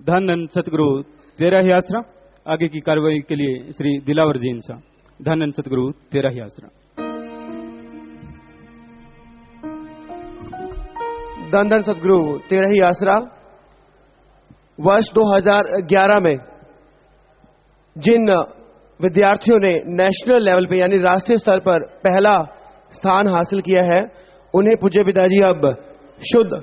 धन सतगुरु तेरा ही आसरा। आगे की कार्रवाई के लिए श्री दिलावर जी इंसान। धन सतगुरु तेरा ही आसरा। धन सतगुरु तेरा ही आसरा। वर्ष 2011 में जिन विद्यार्थियों ने नेशनल लेवल पे यानी राष्ट्रीय स्तर पर पहला स्थान हासिल किया है, उन्हें पूज्य पिताजी अब शुद्ध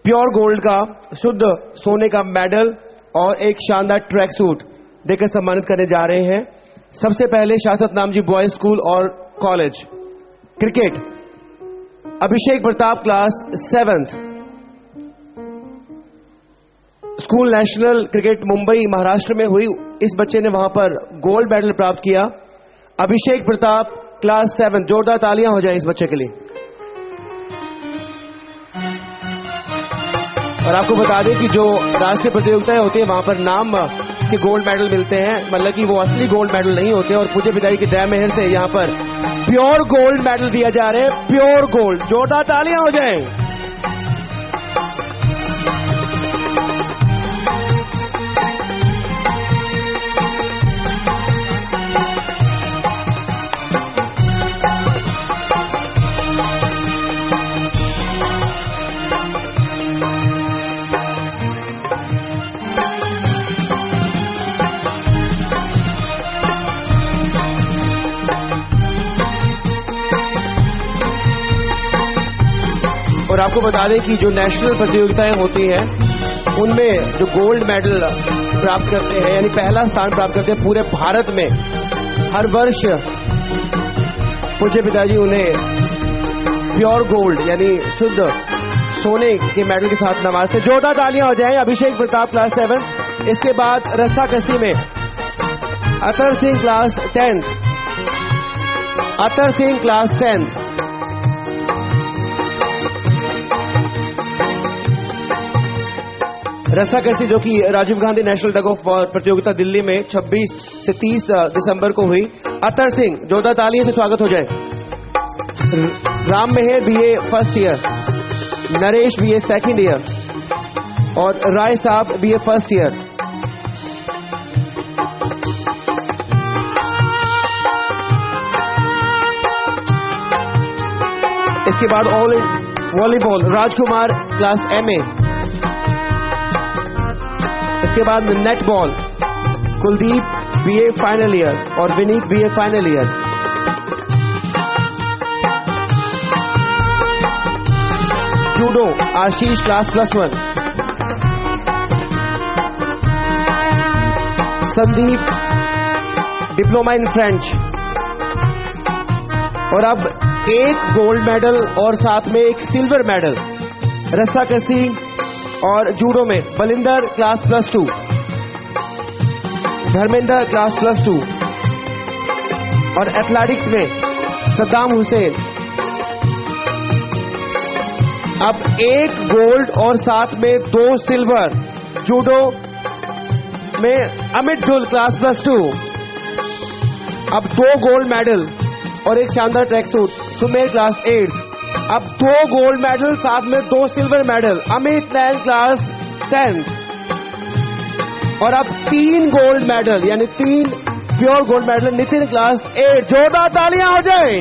प्योर गोल्ड का, शुद्ध सोने का मेडल और एक शानदार ट्रैक सूट देकर सम्मानित करने जा रहे हैं। सबसे पहले शाश्वत नाम जी बॉयज स्कूल और college cricket Abhishek Pratap class 7th school national cricket Mumbai Maharashtra में हुई। इस बच्चे ने वहां पर गोल्ड मेडल प्राप्त किया। अभिषेक प्रताप क्लास 7, जोरदार तालियां हो जाए इस बच्चे के लिए। और आपको बता दें कि जो राष्ट्रीय प्रतियोगिताएं होती है वहां पर नाम के गोल्ड मेडल मिलते हैं, मतलब कि वो असली गोल्ड मेडल नहीं होते। और पूज्य पिताजी की दया मेहर से यहां पर प्योर गोल्ड मेडल दिया जा रहे हैं, प्योर गोल्ड। जोरदार तालियां हो जाए। और आपको बता दें कि जो नेशनल प्रतियोगिताएं होती हैं उनमें जो गोल्ड मेडल प्राप्त करते हैं यानी पहला स्थान प्राप्त करते हैं पूरे भारत में, हर वर्ष पूज्य पिताजी उन्हें प्योर गोल्ड यानी शुद्ध सोने के मेडल के साथ नवाजते। जोरदार तालियां हो जाएं। अभिषेक प्रताप क्लास 7। इसके बाद रस्साकसी में Atar Singh class 10th, Atar Singh class 10th। रस्साकसी जो कि Rajiv Gandhi national tug of war प्रतियोगिता दिल्ली में 26 से 30 दिसंबर को हुई। अतर सिंह, जोरदार तालियों से स्वागत हो जाए। Ram Mehar BA first year, Naresh BA second year और Rai Sahab BA first year. इसके बाद all volleyball Rajkumar class MA. इसके बाद netball Kuldeep BA final year और Vineet BA final year. Judo Ashish class +1। Sandeep diploma in French. और अब एक गोल्ड मेडल और साथ में एक सिल्वर मेडल रस्साकसी और जूडो में बलिंदर क्लास +2, धर्मेंद्र क्लास +2 और एथलेटिक्स में सद्दाम हुसैन। अब एक गोल्ड और साथ में 2 सिल्वर। जूडो में अमित ढुल क्लास +2। अब 2 गोल्ड मेडल और एक शानदार ट्रैक सूट सुमेर क्लास 8। अब 2 गोल्ड मेडल साथ में 2 सिल्वर मेडल अमित नैन क्लास 10th। और अब 3 गोल्ड मेडल यानी 3 pure gold medal Nitin class 8। जोरदार तालियां हो जाए।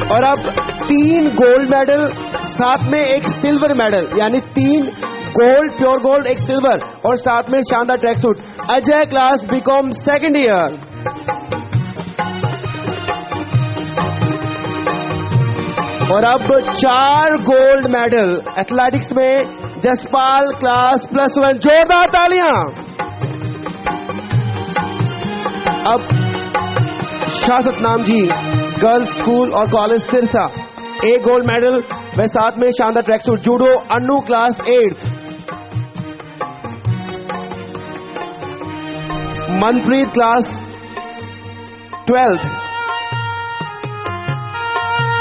और अब 3 गोल्ड मेडल साथ में एक सिल्वर मेडल यानी 3 गोल्ड, प्योर गोल्ड, एक सिल्वर और साथ में शानदार tracksuit Ajay class BCom second year. और अब 4 गोल्ड मेडल एथलेटिक्स में जसपाल क्लास +1। जोरदार तालियां। अब शाश्वत नाम जी गर्ल्स स्कूल और कॉलेज सिरसा, एक गोल्ड मेडल व साथ में शानदार track suit. Judo Annu class 8th। Manpreet class 12th।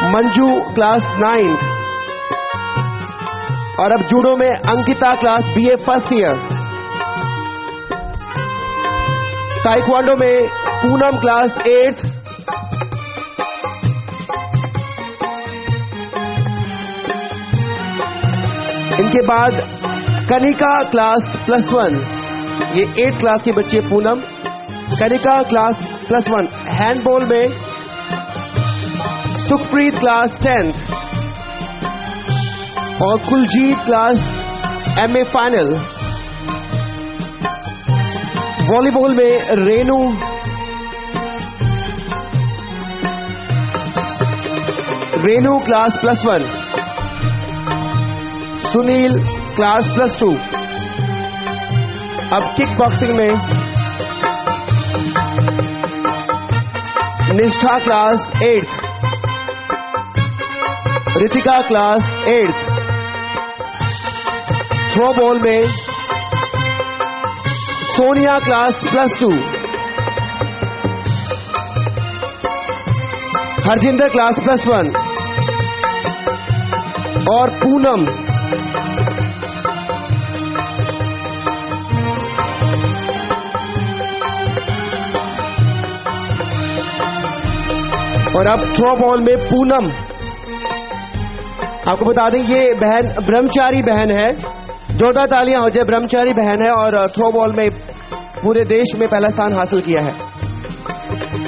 Manju class 9th। और अब जूडो में Ankita class BA first year. Taekwondo में पूनम क्लास 8th। इनके बाद कनिका क्लास +1, ये 8th क्लास की बच्ची है पूनम। कनिका क्लास +1 हैंडबॉल में सुखप्रीत क्लास 10th और Kuljeet class MA final. Volleyball में रेनू क्लास +1, सुनील क्लास +2। अब किक बॉक्सिंग में निष्ठा class 8th, Ritika class 8th। Throwball में सोनिया क्लास +2, हरजिंदर क्लास +1 और पूनम और अब थ्रोबॉल में पूनम। आपको बता दें ये बहन ब्रह्मचारी बहन है। जोरदार तालियां हो जाए, ब्रह्मचारी बहन है और थ्रोबॉल में पूरे देश में पहला स्थान हासिल किया है।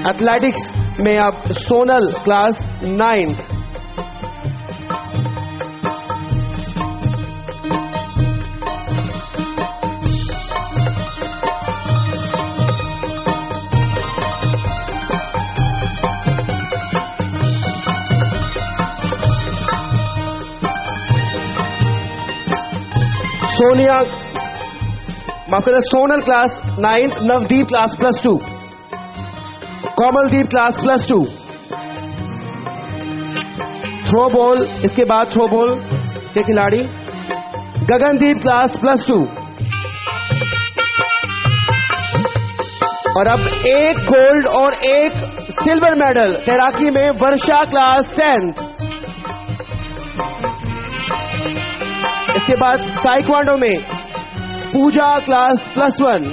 एथलेटिक्स में अब सोनल क्लास 9th। सोनिया माफ करें, Sonal class 9th, Navdeep class +2, Komaldeep class +2। Throwball, इसके बाद थ्रोबॉल के खिलाड़ी गगनदीप क्लास +2 और अब एक गोल्ड और एक सिल्वर मेडल तैराकी में वर्षा क्लास 10th। इसके बाद ताइक्वांडो में पूजा क्लास +1,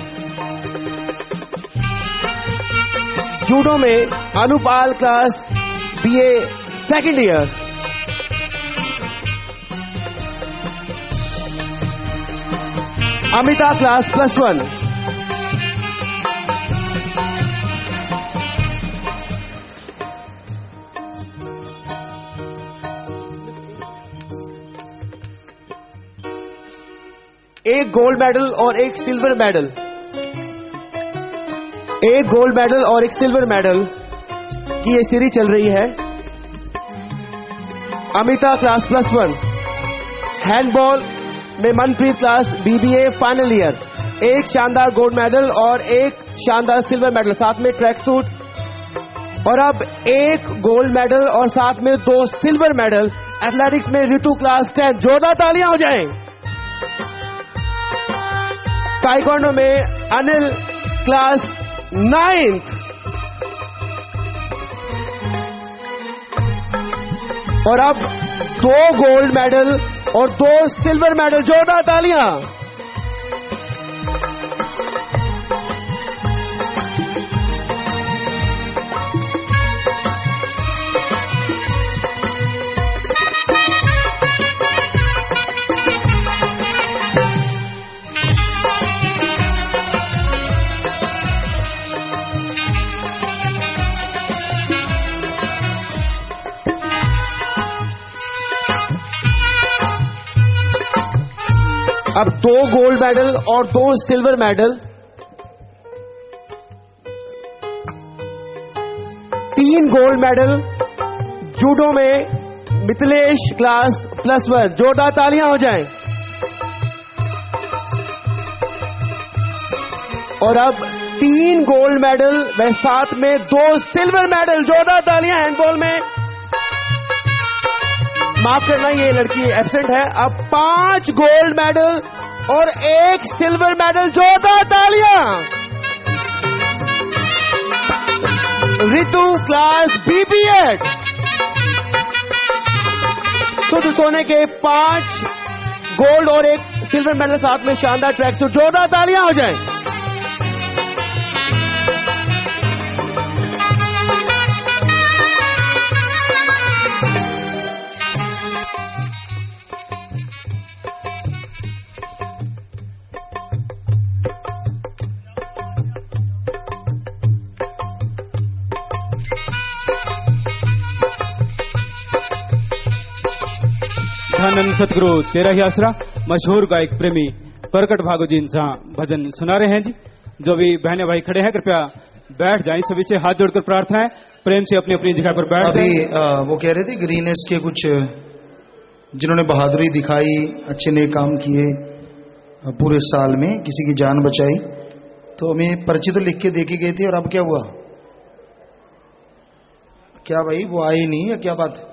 जूडो में Anupal class BA second year, Amita class +1, एक गोल्ड मेडल और एक सिल्वर मेडल, एक गोल्ड मेडल और एक सिल्वर मेडल की ये सीरीज चल रही है। अमिता क्लास +1, हैंडबॉल में Manpreet class BBA final year, एक शानदार गोल्ड मेडल और एक शानदार सिल्वर मेडल, साथ में ट्रैक सूट। और अब एक गोल्ड मेडल और साथ में 2 सिल्वर मेडल एथलेटिक्स में ऋतु क्लास 10। जोरदार तालियां हो जाएं। ताइक्वांडो में अनिल क्लास 9th और अब 2 गोल्ड मेडल और 2 सिल्वर मेडल। जोरदार तालियां। अब 2 गोल्ड मेडल और 2 silver medal, 3 gold medal judo में मिथिलेश क्लास +1। जोरदार तालियां हो जाएं। और अब 3 गोल्ड मेडल व साथ में 2 सिल्वर मेडल। जोरदार तालियां। हैंडबॉल में माफ करना, ये लड़की एब्सेंट है। अब 5 गोल्ड मेडल और 1 सिल्वर मेडल। जोरदार तालियां। ऋतु क्लास BB8, शुद्ध सोने के 5 गोल्ड और 1 सिल्वर मेडल, साथ में शानदार ट्रैक सूट। जोरदार तालियां हो जाएं। धन सतगुरु तेरा ही आसरा मशहूर गायक प्रेमी प्रकट भागो जी इनसा भजन सुना रहे हैं जी। जो भी बहने भाई खड़े हैं कृपया बैठ जाएं, सभी से हाथ जोड़कर प्रार्थना है प्रेम से अपनी अपनी जगह पर बैठ जाएं। वो कह रहे थे ग्रीनेस के कुछ जिन्होंने बहादुरी दिखाई, अच्छे नए काम किए पूरे साल में, किसी की जान बचाई, तो हमें पर्ची तो लिख के दे के गए थे और अब क्या हुआ? क्या भाई वो आए ही नहीं या क्या बात है?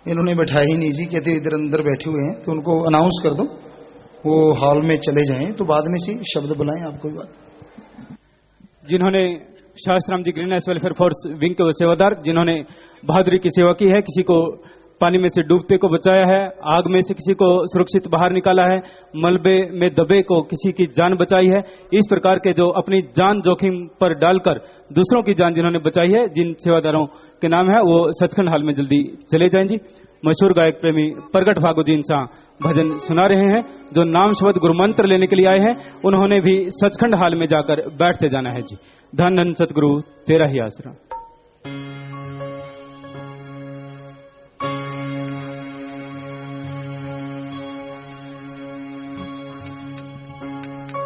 इन्होंने बैठाया ही नहीं जी, कहते इधर अंदर बैठे हुए हैं, तो उनको अनाउंस कर दो वो हॉल में चले जाएं, तो बाद में से शब्द बुलाएं। आप कोई बात जिन्होंने शास्त्राम जी ग्रीनेस वेलफेयर फोर्स विंग के सेवादार जिन्होंने बहादुरी की सेवा की है, किसी को पानी में से डूबते को बचाया है, आग में से किसी को सुरक्षित बाहर निकाला है, मलबे में दबे को किसी की जान बचाई है, इस प्रकार के जो अपनी जान जोखिम पर डालकर दूसरों की जान जिन्होंने बचाई है, जिन सेवादारों के नाम है वो सचखंड हाल में जल्दी चले जाएं जी। मशहूर गायक प्रेमी प्रकट भागो जी इनसा भजन सुना रहे हैं। जो नाम शब्द गुरु मंत्र लेने के लिए आए हैं उन्होंने भी सचखंड हाल में जाकर बैठते जाना है जी। धन धन सतगुरु तेरा ही आसरा।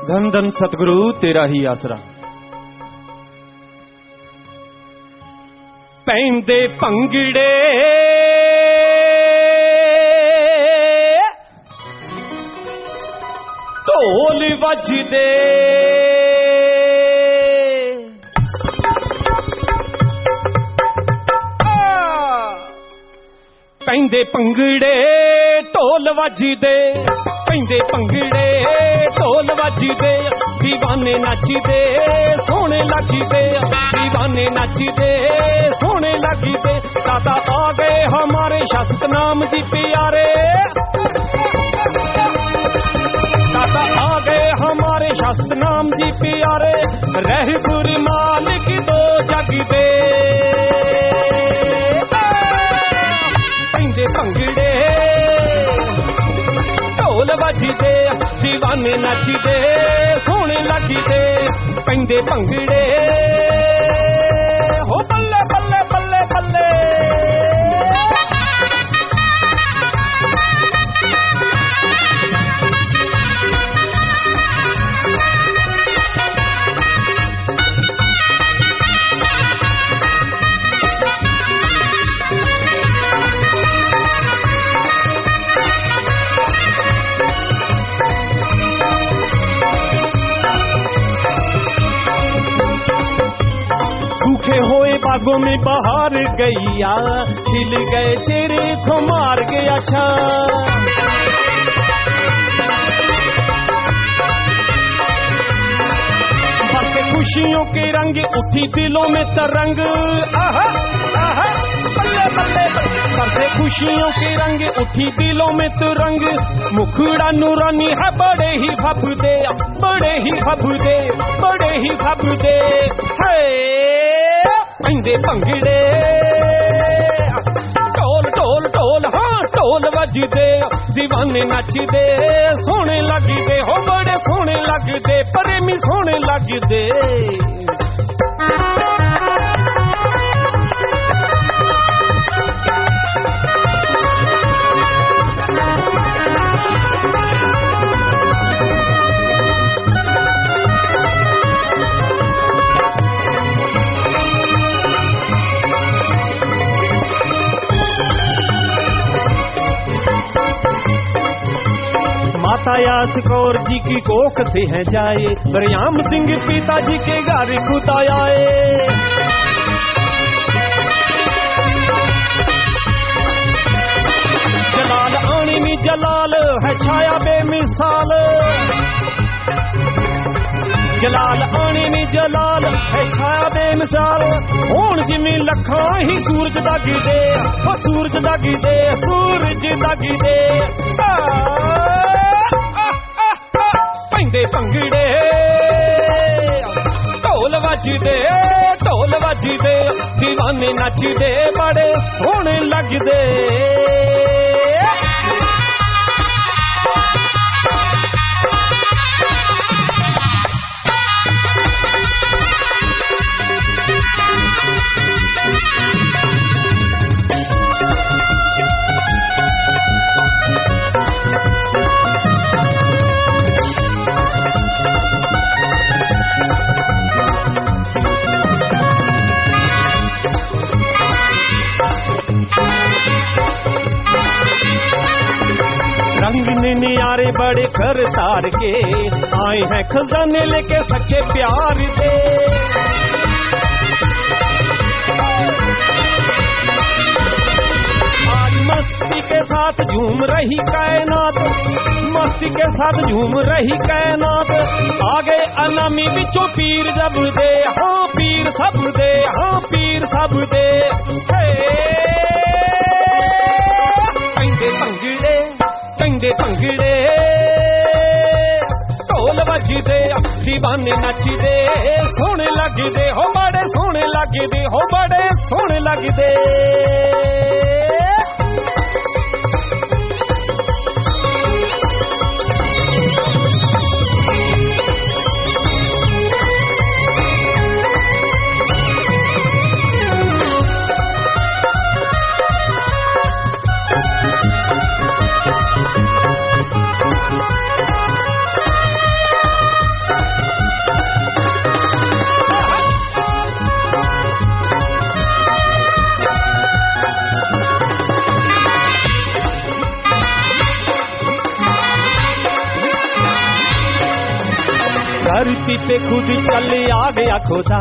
धन धन सतगुरु तेरा ही आसरा। पैंदे पंगड़े ढोल वजदे पैंदे पंगड़े ढोल वजदे, पैंदे पंगड़े ढोल वजदे, दीवाने नचदे सोने लगदे, दीवाने नचदे सोने लगदे। दादा आ गए हमारे शास्त्र नाम जी प्यारे, दादा आ गए हमारे शास्त्र नाम जी प्यारे, रहपुर मालिक दो जग दे। पैंदे पंगड़े ढोल वजदे, दीवाने नचदे सोने लगदे, पैंदे पंगड़े हो बल्ले बल्ले बल्ले बल्ले। होए बागों में बाहर गैया, खिल गए चेहरे को मार गया छा। बरसे खुशियों के रंग उठी दिलों में तरंग, आहा आहा बल्ले बल्ले बरसे खुशियों के रंग उठी दिलों में तरंग। मुखड़ा नूरानी है बड़े ही भभदे, बड़े ही भभदे, बड़े ही भभदे। पैंदे पंगड़े ढोल ढोल ढोल हाँ ढोल वजदे, दीवाने नचदे सोने लगदे, हो बड़े सोने लगदे, प्रेमी सोने लगदे। माता यास कौर जी की कोख से है जाए, बरियाम सिंह पिताजी के घर खुद आए। जलाल आने में जलाल है छाया बेमिसाल, जलाल आने में जलाल है छाया बेमिसाल। हुण जिमें लखां ही सूरज दगदे, सूरज दगदे, सूरज दगदे। पैंदे पंगड़े ढोल वजदे, ढोल वजदे दीवाने नचदे बड़े सोहने लगदे रंग नियारे बड़े घर तार के आए हैं खजाने लेके सच्चे प्यार दे आज मस्ती के साथ झूम रही कायनात मस्ती के साथ झूम रही कायनात आगे अनामी बिचों पीर जब दे हाँ पीर सब दे हाँ पीर सब दे पंगड़े चंगे पंगड़े ढोल वजदे दीवाने नचदे सोहने लगदे हो बड़े सोहने लगदे हो बड़े सोहने लगदे धरती पे खुद चल आ गया खुदा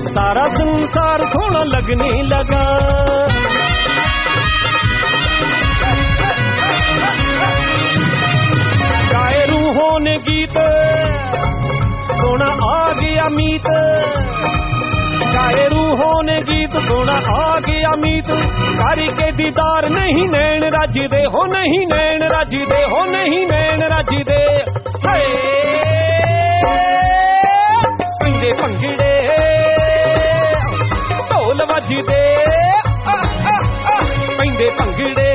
सारा संसार सोना लगने लगा गाए रूहों ने गीत सोना आ गया मीत गाए रूहों ने गीत सोना आ गया मीत कारी के दीदार नहीं नैन रजदे हो नहीं नैन रजदे हो नहीं नैन रजदे पंगड़े ढोल वजदे पैंदे पंगड़े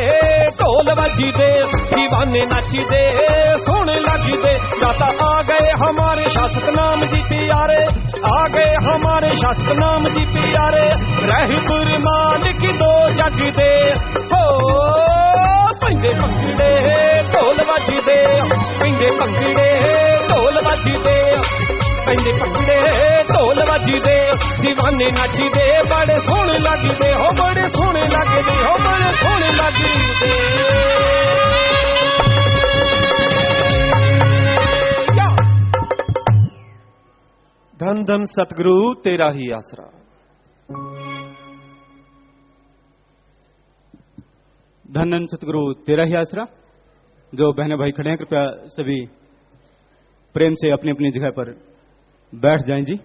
ढोल वजदे दीवाने नचदे सोहने लगदे दाता आ गए हमारे शासक नाम जी प्यारे आ गए हमारे शासक नाम जी प्यारे रहबर मालिक दो जग दे हो पैंदे पंगड़े ढोल वजदे पैंदे पंगड़े ढोल वजदे पैंदे पंगड़े ढोल वजदे दीवाने नचदे बड़े सोहने लगदे हो बड़े सोहने लगदे हो बड़े सोहने लगदे धन धन सतगुरु तेरा ही आसरा धन धन सतगुरु तेरा ही आसरा। जो बहने भाई खड़े हैं कृपया सभी प्रेम से अपनी अपनी जगह पर बैठ जाएं जी।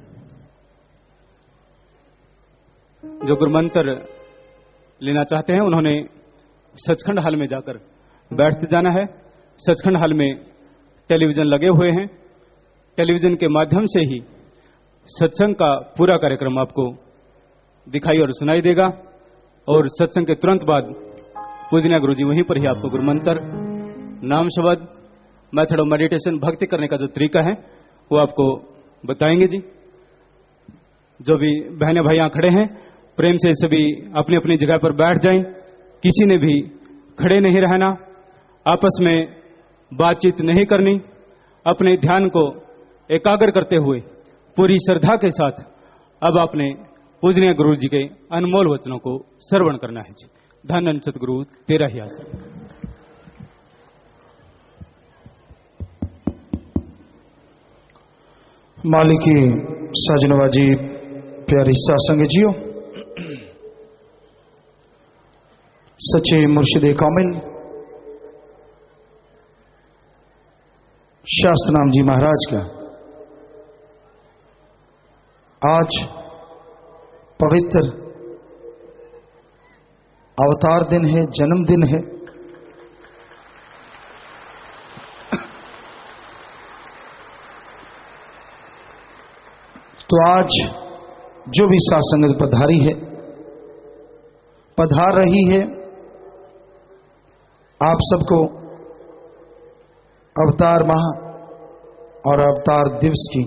जो गुरुमंत्र लेना चाहते हैं उन्होंने सचखंड हॉल में जाकर बैठते जाना है। सचखंड हॉल में टेलीविजन लगे हुए हैं। टेलीविजन के माध्यम से ही सत्संग का पूरा कार्यक्रम आपको दिखाई और सुनाई देगा और सत्संग के तुरंत बाद पूजनीय गुरु जी वहीं पर ही आपको गुरुमंत्र, नाम शब्द, मेथड ऑफ मेडिटेशन, भक्ति करने का जो तरीका है वो आपको बताएंगे जी। जो भी बहने भाई यहां खड़े हैं प्रेम से सभी अपनी अपनी जगह पर बैठ जाएं। किसी ने भी खड़े नहीं रहना, आपस में बातचीत नहीं करनी, अपने ध्यान को एकाग्र करते हुए पूरी श्रद्धा के साथ अब आपने पूजनीय गुरु जी के अनमोल वचनों को श्रवण करना है जी। धन धन सतगुरु तेरा ही आसरा। मालिकी साजनवाजी प्यारी सासंग जियो, सच्चे मुर्शिद कामिल शास्त्र नाम जी महाराज का आज पवित्र अवतार दिन है, जन्मदिन है। तो आज जो भी साथ संगत पधारी है, पधार रही है, आप सबको अवतार माह और अवतार दिवस की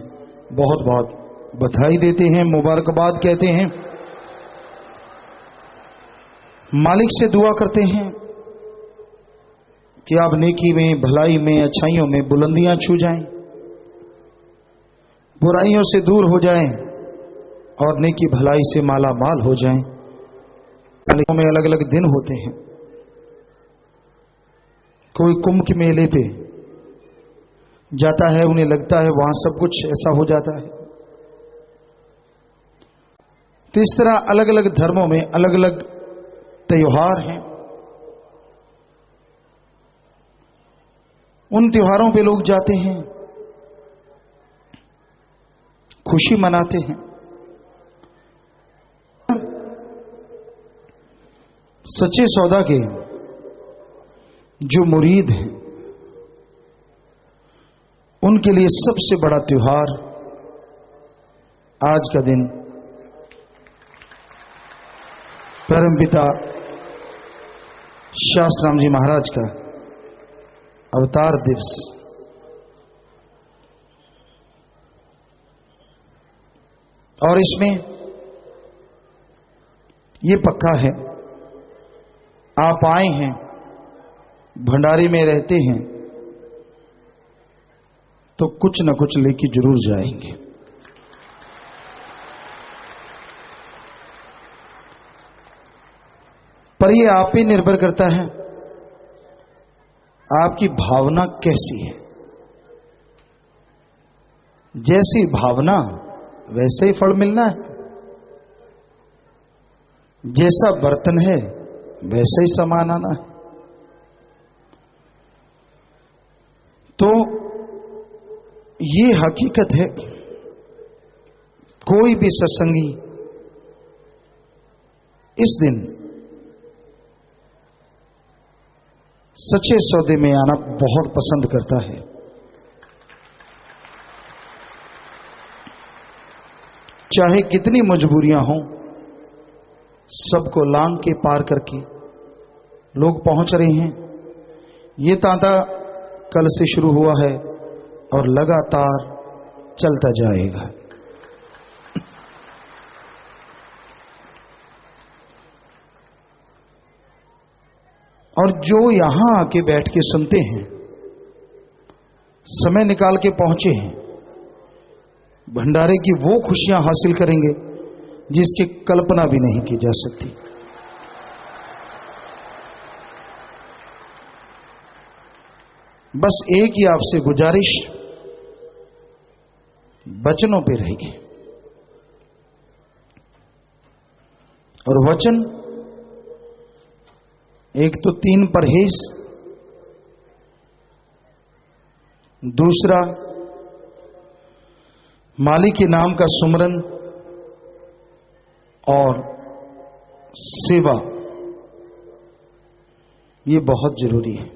बहुत बहुत बधाई देते हैं, मुबारकबाद कहते हैं। मालिक से दुआ करते हैं कि आप नेकी में, भलाई में, अच्छाइयों में बुलंदियां छू जाएं, बुराइयों से दूर हो जाएं और नेकी भलाई से माला माल हो जाएं। मालिकों में अलग अलग दिन होते हैं। कोई कुंभ के मेले पे जाता है, उन्हें लगता है वहां सब कुछ ऐसा हो जाता है। तो इस तरह अलग अलग धर्मों में अलग अलग त्योहार हैं। उन त्योहारों पे लोग जाते हैं, खुशी मनाते हैं। सच्चे सौदा के जो मुरीद हैं, उनके लिए सबसे बड़ा त्योहार आज का दिन परमपिता शास्त्राम जी महाराज का अवतार दिवस। और इसमें ये पक्का है, आप आए हैं, भंडारी में रहते हैं, तो कुछ न कुछ लेके जरूर जाएंगे। पर यह आप पे निर्भर करता है, आपकी भावना कैसी है। जैसी भावना वैसे ही फल मिलना है, जैसा बर्तन है वैसे ही सामान आना है। तो ये हकीकत है, कोई भी सत्संगी इस दिन सच्चे सौदे में आना बहुत पसंद करता है। चाहे कितनी मजबूरियां हों, सबको लांग के पार करके लोग पहुंच रहे हैं। ये तांता कल से शुरू हुआ है और लगातार चलता जाएगा। और जो यहां आके बैठ के सुनते हैं, समय निकाल के पहुंचे हैं, भंडारे की वो खुशियां हासिल करेंगे जिसकी कल्पना भी नहीं की जा सकती। बस एक ही आपसे गुजारिश, वचनों पे रहिए। और वचन, एक तो 3 परहेज, दूसरा मालिक के नाम का सुमरन और सेवा, ये बहुत जरूरी है।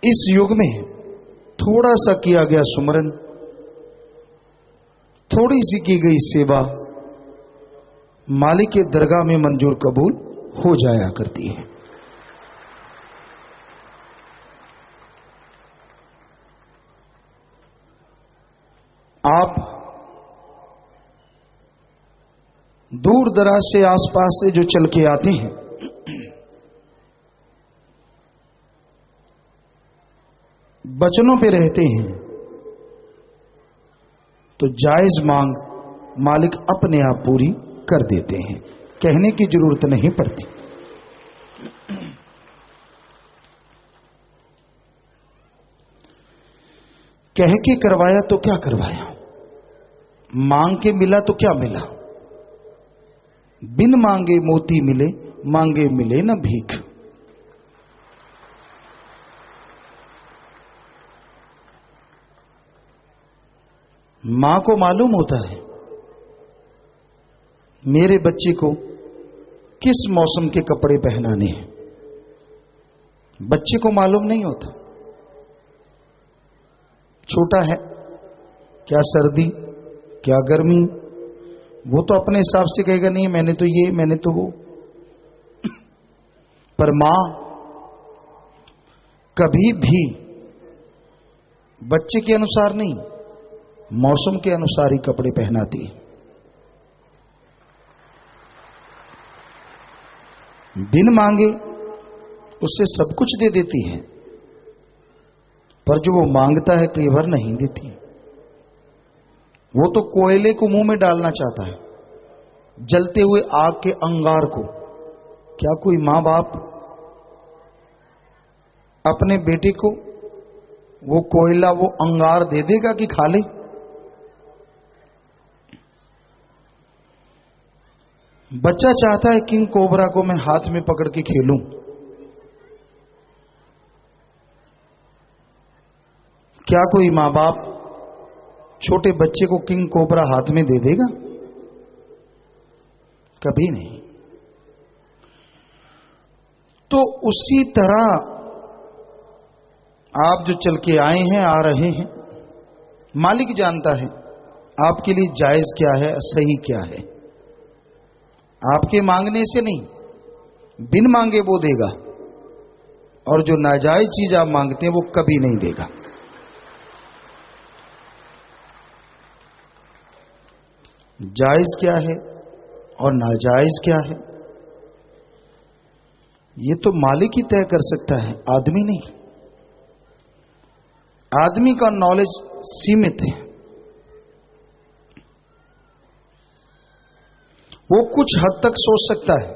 इस युग में थोड़ा सा किया गया सुमरन, थोड़ी सी की गई सेवा मालिक के दरगाह में मंजूर कबूल हो जाया करती है। आप दूर दराज से, आसपास से जो चल के आते हैं, वचनों पे रहते हैं, तो जायज मांग मालिक अपने आप पूरी कर देते हैं, कहने की जरूरत नहीं पड़ती। कह के करवाया तो क्या करवाया, मांग के मिला तो क्या मिला। बिन मांगे मोती मिले, मांगे मिले न भीख। मां को मालूम होता है मेरे बच्चे को किस मौसम के कपड़े पहनाने हैं, बच्चे को मालूम नहीं होता। छोटा है, क्या सर्दी, क्या गर्मी, वो तो अपने हिसाब से कहेगा नहीं मैंने तो ये, मैंने तो वो। पर मां कभी भी बच्चे के अनुसार नहीं, मौसम के अनुसार ही कपड़े पहनाती है। बिन मांगे उससे सब कुछ दे देती है, पर जो वो मांगता है कई बार नहीं देती। वो तो कोयले को मुंह में डालना चाहता है, जलते हुए आग के अंगार को। क्या कोई मां बाप अपने बेटे को वो कोयला, वो अंगार दे देगा कि खा ले? बच्चा चाहता है किंग कोबरा को मैं हाथ में पकड़ के खेलूं। क्या कोई मां बाप छोटे बच्चे को किंग कोबरा हाथ में दे देगा? कभी नहीं। तो उसी तरह आप जो चल के आए हैं, आ रहे हैं, मालिक जानता है आपके लिए जायज क्या है, सही क्या है। आपके मांगने से नहीं, बिन मांगे वो देगा, और जो नाजायज चीज आप मांगते हैं वो कभी नहीं देगा। जायज क्या है और नाजायज क्या है, ये तो मालिक ही तय कर सकता है, आदमी नहीं। आदमी का नॉलेज सीमित है, वो कुछ हद तक सोच सकता है,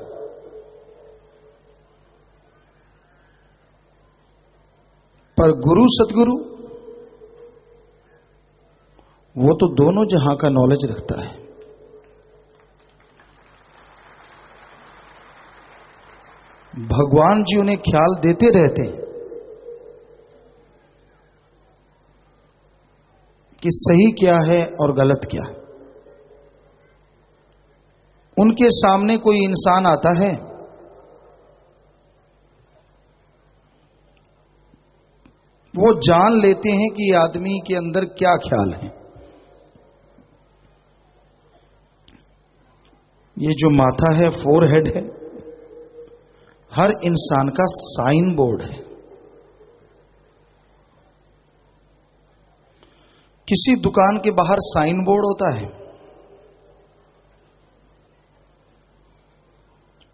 पर गुरु सतगुरु वो तो दोनों जहां का नॉलेज रखता है। भगवान जी उन्हें ख्याल देते रहते हैं कि सही क्या है और गलत क्या है। उनके सामने कोई इंसान आता है, वो जान लेते हैं कि आदमी के अंदर क्या ख्याल है। ये जो माथा है, फोरहेड है, हर इंसान का साइन बोर्ड है। किसी दुकान के बाहर साइन बोर्ड होता है,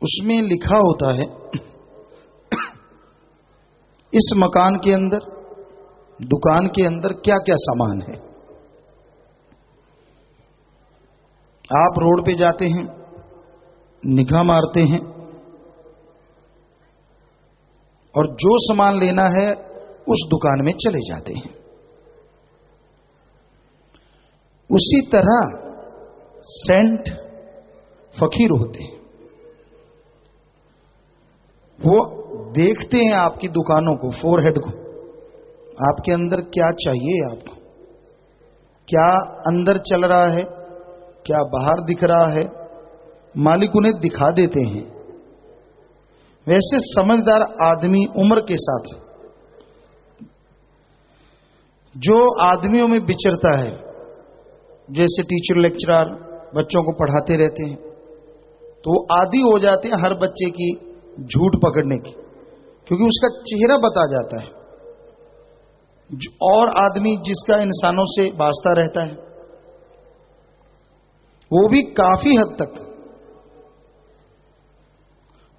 उसमें लिखा होता है इस मकान के अंदर, दुकान के अंदर क्या क्या सामान है। आप रोड पे जाते हैं, निगाह मारते हैं, और जो सामान लेना है उस दुकान में चले जाते हैं। उसी तरह सेंट फकीर होते हैं, वो देखते हैं आपकी दुकानों को, फोरहेड को, आपके अंदर क्या चाहिए, आपको क्या अंदर चल रहा है, क्या बाहर दिख रहा है, मालिक उन्हें दिखा देते हैं। वैसे समझदार आदमी उम्र के साथ जो आदमियों में विचरता है, जैसे टीचर लेक्चरर बच्चों को पढ़ाते रहते हैं, तो वो आदी हो जाते हैं हर बच्चे की झूठ पकड़ने की, क्योंकि उसका चेहरा बता जाता है। और आदमी जिसका इंसानों से वास्ता रहता है, वो भी काफी हद तक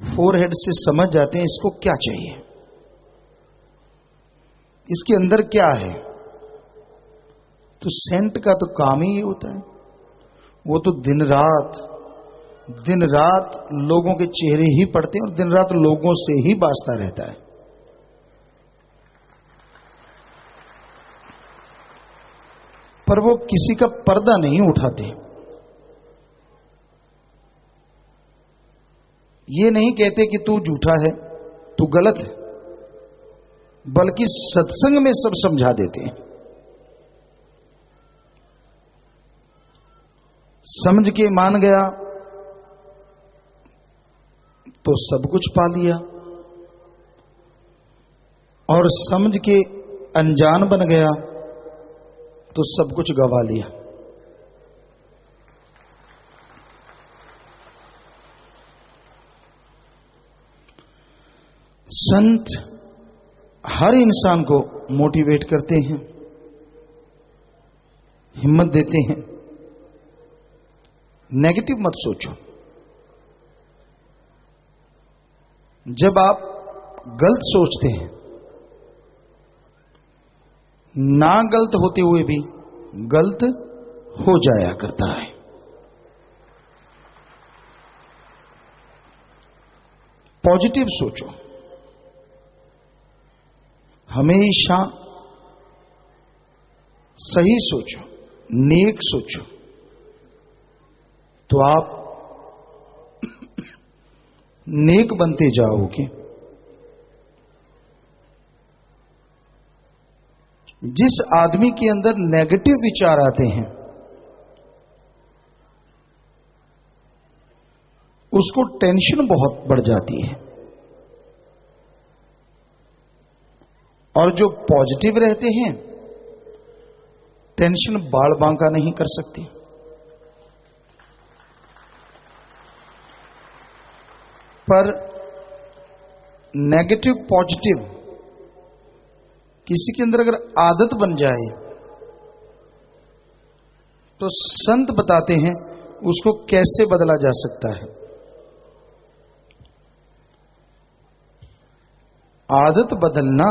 फोरहेड से समझ जाते हैं इसको क्या चाहिए, इसके अंदर क्या है। तो सेंट का तो काम ही होता है, वो तो दिन रात लोगों के चेहरे ही पढ़ते हैं और दिन रात लोगों से ही वास्ता रहता है। पर वो किसी का पर्दा नहीं उठाते। ये नहीं कहते कि तू झूठा है, तू गलत है, बल्कि सत्संग में सब समझा देते हैं। समझ के मान गया तो सब कुछ पा लिया, और समझ के अनजान बन गया तो सब कुछ गवा लिया। संत हर इंसान को मोटिवेट करते हैं, हिम्मत देते हैं। नेगेटिव मत सोचो। जब आप गलत सोचते हैं, ना गलत होते हुए भी गलत हो जाया करता है। पॉजिटिव सोचो, हमेशा सही सोचो, नेक सोचो, तो आप नेक बनते जाओगे। जिस आदमी के अंदर नेगेटिव विचार आते हैं, उसको टेंशन बहुत बढ़ जाती है, और जो पॉजिटिव रहते हैं टेंशन बाड़ बांका नहीं कर सकती। पर नेगेटिव पॉजिटिव किसी के अंदर अगर आदत बन जाए तो संत बताते हैं उसको कैसे बदला जा सकता है। आदत बदलना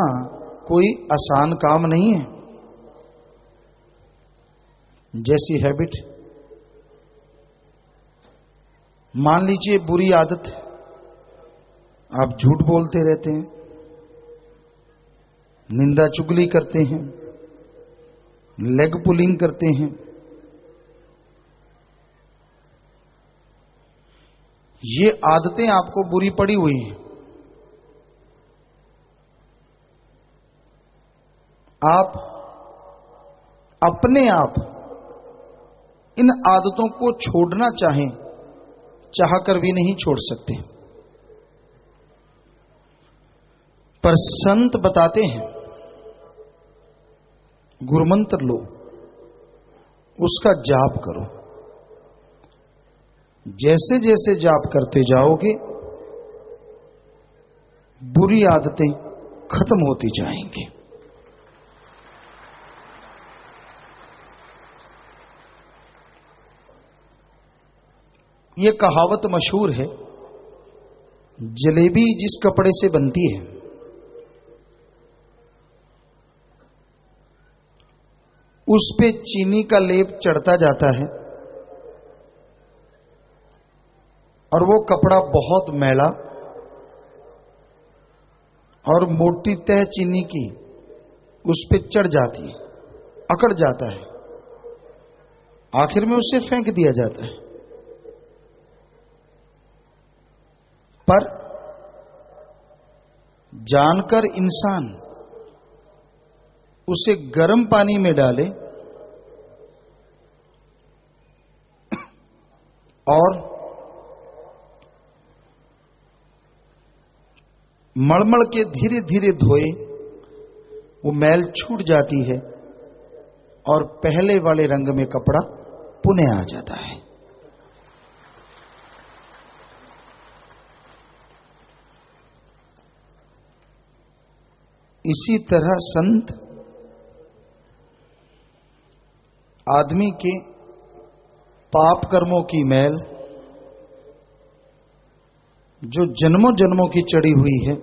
कोई आसान काम नहीं है। जैसी हैबिट, मान लीजिए बुरी आदत है, आप झूठ बोलते रहते हैं, निंदा चुगली करते हैं, लेग पुलिंग करते हैं। ये आदतें आपको बुरी पड़ी हुई हैं। आप अपने आप इन आदतों को छोड़ना चाहें, चाहकर भी नहीं छोड़ सकते। पर संत बताते हैं गुरुमंत्र लो, उसका जाप करो। जैसे जैसे जाप करते जाओगे बुरी आदतें खत्म होती जाएंगी। ये कहावत मशहूर है, जलेबी जिस कपड़े से बनती है उस पे चीनी का लेप चढ़ता जाता है और वो कपड़ा बहुत मैला और मोटी तह चीनी की उस पे चढ़ जाती है, अकड़ जाता है, आखिर में उसे फेंक दिया जाता है। पर जानकर इंसान उसे गर्म पानी में डाले और मलमल के धीरे धीरे धोए, वो मैल छूट जाती है और पहले वाले रंग में कपड़ा पुनः आ जाता है। इसी तरह संत आदमी के पाप कर्मों की मैल जो जन्मों जन्मों की चढ़ी हुई है,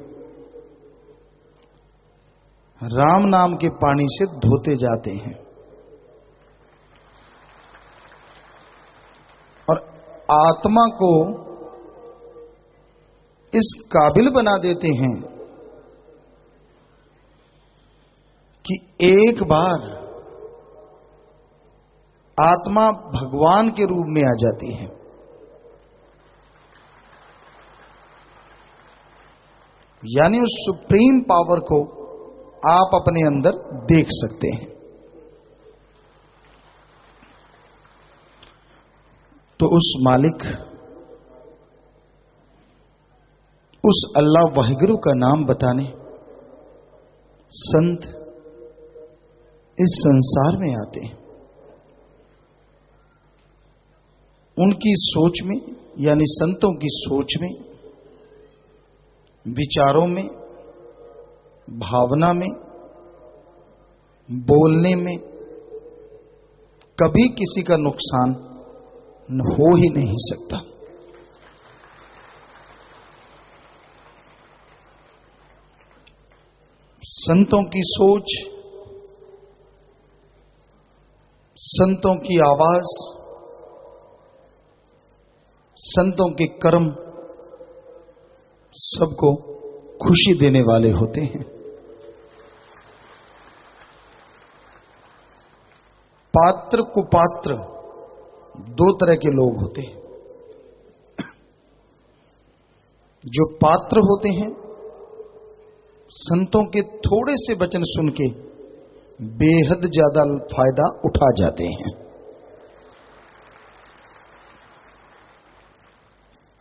राम नाम के पानी से धोते जाते हैं और आत्मा को इस काबिल बना देते हैं कि एक बार आत्मा भगवान के रूप में आ जाती है। यानी उस सुप्रीम पावर को आप अपने अंदर देख सकते हैं। तो उस मालिक, उस अल्लाह वाहिगुरु का नाम बताने संत इस संसार में आते हैं, उनकी सोच में यानी संतों की सोच में, विचारों में, भावना में, बोलने में कभी किसी का नुकसान हो ही नहीं सकता। संतों की सोच, संतों की आवाज, संतों के कर्म सबको खुशी देने वाले होते हैं। पात्र कुपात्र दो तरह के लोग होते हैं। जो पात्र होते हैं, संतों के थोड़े से वचन सुन के बेहद ज्यादा फायदा उठा जाते हैं।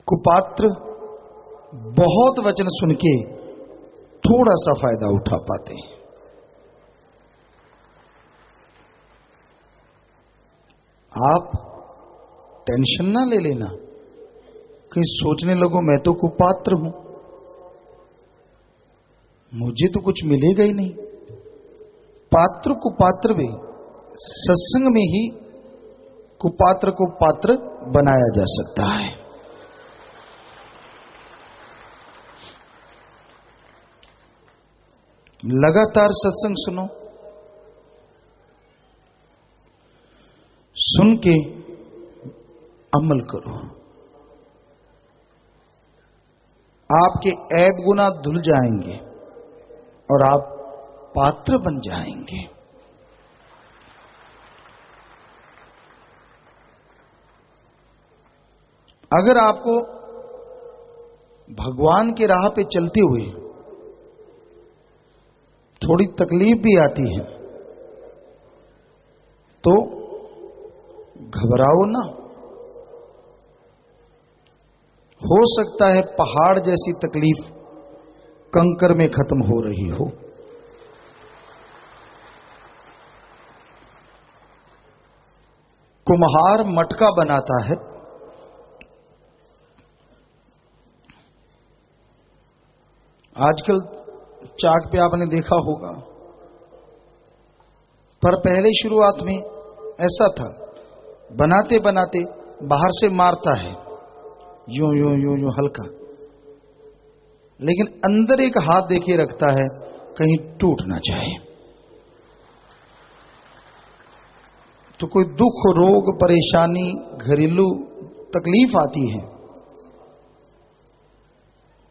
कुपात्र बहुत वचन सुन के थोड़ा सा फायदा उठा पाते हैं। आप टेंशन ना ले लेना, कहीं सोचने लगो मैं तो कुपात्र हूं, मुझे तो कुछ मिलेगा ही नहीं। पात्र कुपात्र भी सत्संग में ही कुपात्र को पात्र बनाया जा सकता है। लगातार सत्संग सुनो, सुन के अमल करो, आपके ऐब गुनाह धुल जाएंगे और आप पात्र बन जाएंगे। अगर आपको भगवान के राह पे चलते हुए थोड़ी तकलीफ भी आती है तो घबराओ ना। हो सकता है पहाड़ जैसी तकलीफ कंकर में खत्म हो रही हो। कुम्हार मटका बनाता है, आजकल चाक पे आपने देखा होगा, पर पहले शुरुआत में ऐसा था, बनाते बनाते बाहर से मारता है यूं यूं यूं यूं हल्का, लेकिन अंदर एक हाथ देके रखता है कहीं टूट ना जाए। तो कोई दुख, रोग, परेशानी, घरेलू तकलीफ आती है,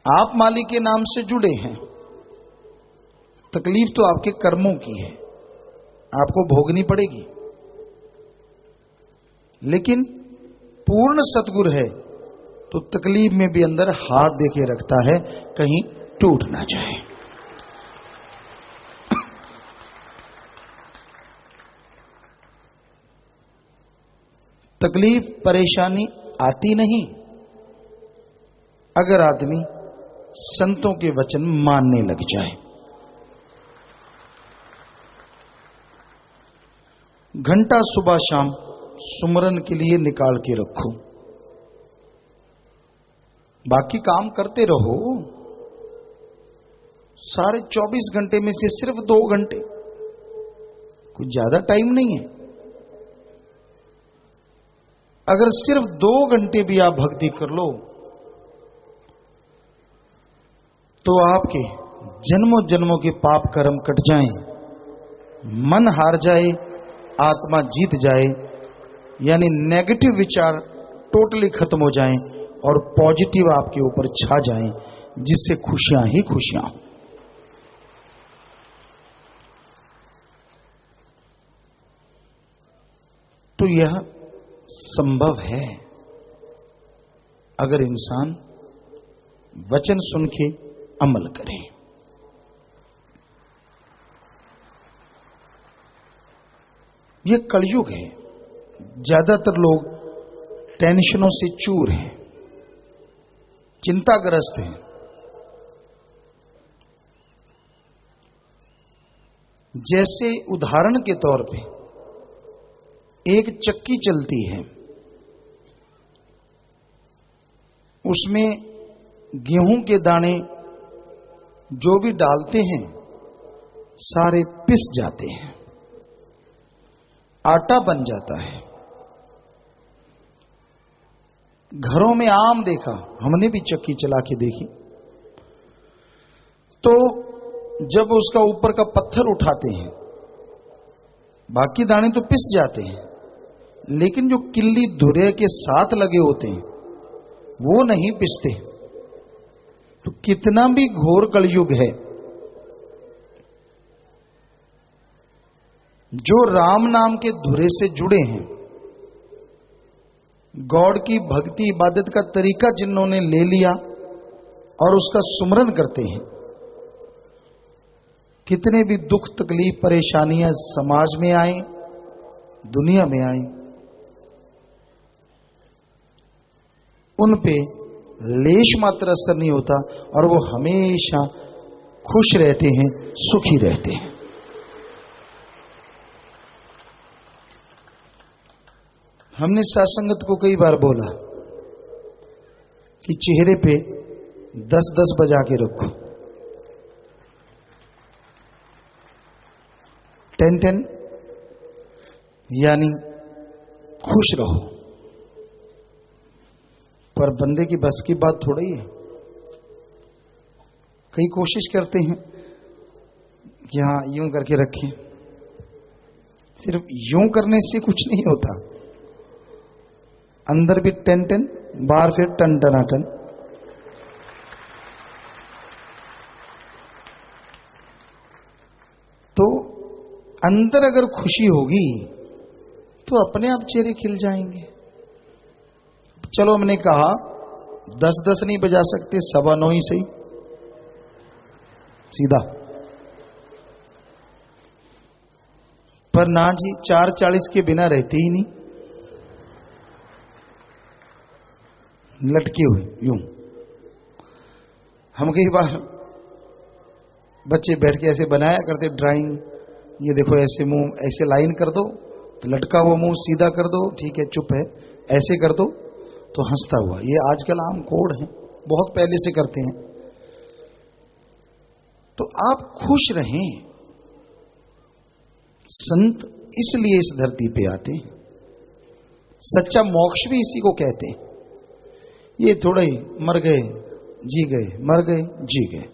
आप मालिक के नाम से जुड़े हैं, तकलीफ तो आपके कर्मों की है, आपको भोगनी पड़ेगी। लेकिन पूर्ण सतगुरु है तो तकलीफ में भी अंदर हाथ देके रखता है कहीं टूट ना जाए। तकलीफ परेशानी आती नहीं अगर आदमी संतों के वचन मानने लग जाए। घंटा सुबह शाम सुमरन के लिए निकाल के रखो, बाकी काम करते रहो। सारे 24 घंटे में से सिर्फ 2 घंटे, कुछ ज्यादा टाइम नहीं है। अगर सिर्फ 2 घंटे भी आप भक्ति कर लो तो आपके जन्मों जन्मों के पाप कर्म कट जाएं, मन हार जाए, आत्मा जीत जाए, यानी नेगेटिव विचार टोटली खत्म हो जाएं और पॉजिटिव आपके ऊपर छा जाएं, जिससे खुशियां ही खुशियां हो। तो यह संभव है अगर इंसान वचन सुन के अमल करे। यह कलयुग है, ज्यादातर लोग टेंशनों से चूर हैं, चिंताग्रस्त हैं। जैसे उदाहरण के तौर पे एक चक्की चलती है, उसमें गेहूं के दाने जो भी डालते हैं सारे पिस जाते हैं, आटा बन जाता है। घरों में आम देखा, हमने भी चक्की चला के देखी, तो जब उसका ऊपर का पत्थर उठाते हैं, बाकी दाने तो पिस जाते हैं, लेकिन जो किल्ली धुरे के साथ लगे होते हैं वो नहीं पिसते। तो कितना भी घोर कलयुग है, जो राम नाम के धुरे से जुड़े हैं, गॉड की भक्ति इबादत का तरीका जिन्होंने ले लिया और उसका सुमरन करते हैं, कितने भी दुख तकलीफ परेशानियां समाज में आए, दुनिया में आए, उन पे लेश मात्र असर नहीं होता और वो हमेशा खुश रहते हैं, सुखी रहते हैं। हमने सत्संगत को कई बार बोला कि चेहरे पे 10-10 बजा के रखो, 10-10, यानी खुश रहो। पर बंदे की बस की बात थोड़ा ही है। कई कोशिश करते हैं कि हाँ यूं करके रखें, सिर्फ यूं करने से कुछ नहीं होता, अंदर भी 10-10, बाहर फिर टन-टनाटन। तो अंदर अगर खुशी होगी तो अपने आप चेहरे खिल जाएंगे। चलो हमने कहा 10-10 नहीं बजा सकते, 9:15 ही सही, सीधा। पर ना जी, 4:40 के बिना रहते ही नहीं, लटके हुए यूं। हम कई बार बच्चे बैठ के ऐसे बनाया करते ड्राइंग, ये देखो ऐसे मुंह, ऐसे लाइन कर दो तो लटका हुआ मुंह सीधा कर दो, ठीक है चुप है, ऐसे कर दो तो हंसता हुआ। ये आजकल आम कोड है, बहुत पहले से करते हैं। तो आप खुश रहें। संत इसलिए इस धरती पे आते हैं, सच्चा मोक्ष भी इसी को कहते हैं। ये थोड़ा ही मर गए जी गए, मर गए जी गए,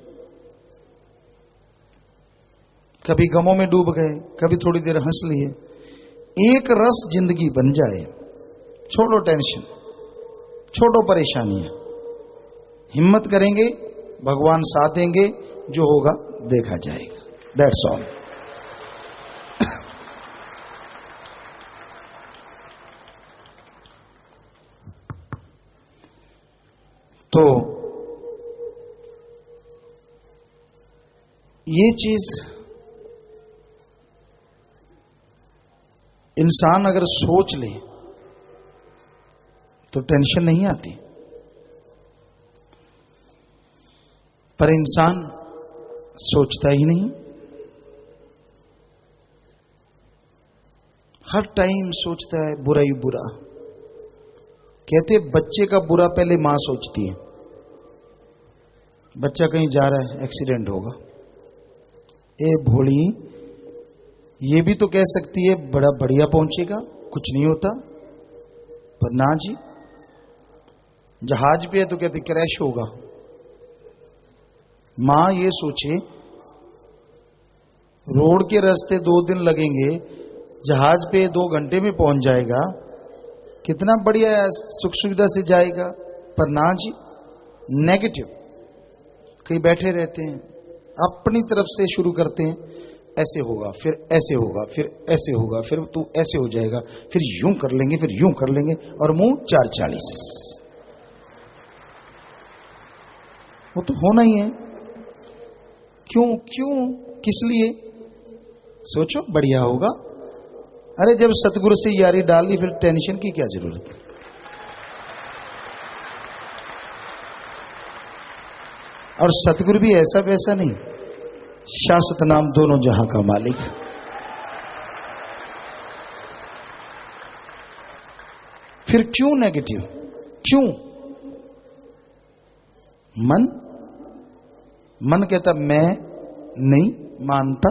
कभी गमों में डूब गए, कभी थोड़ी देर हंस लिए। एक रस जिंदगी बन जाए, छोड़ो टेंशन, छोड़ो परेशानियां, हिम्मत करेंगे, भगवान साथ देंगे, जो होगा देखा जाएगा। That's all. तो ये चीज इंसान अगर सोच ले तो टेंशन नहीं आती, पर इंसान सोचता ही नहीं, हर टाइम सोचता है बुरा ही बुरा। कहते बच्चे का बुरा पहले मां सोचती है। बच्चा कहीं जा रहा है, एक्सीडेंट होगा, ए भोली, ये भी तो कह सकती है बड़ा बढ़िया पहुंचेगा, कुछ नहीं होता। पर ना जी, जहाज पे है तो कहते क्रैश होगा। मां ये सोचे रोड के रास्ते 2 दिन लगेंगे, जहाज पे 2 घंटे में पहुंच जाएगा, कितना बढ़िया सुख सुविधा से जाएगा। पर ना जी, नेगेटिव। कहीं बैठे रहते हैं, अपनी तरफ से शुरू करते हैं, ऐसे होगा, फिर ऐसे होगा, फिर ऐसे होगा, फिर तू ऐसे हो जाएगा, फिर यूं कर लेंगे, फिर यूं कर लेंगे, और मुंह 4:40। वो तो होना ही है। क्यों क्यों, किस लिए? सोचो, बढ़िया होगा। अरे जब सतगुरु से यारी डाल ली, फिर टेंशन की क्या जरूरत है? और सतगुरु भी ऐसा वैसा नहीं, शाश्वत नाम दोनों जहां का मालिक। फिर क्यों नेगेटिव? क्यों? मन कहता मैं नहीं मानता,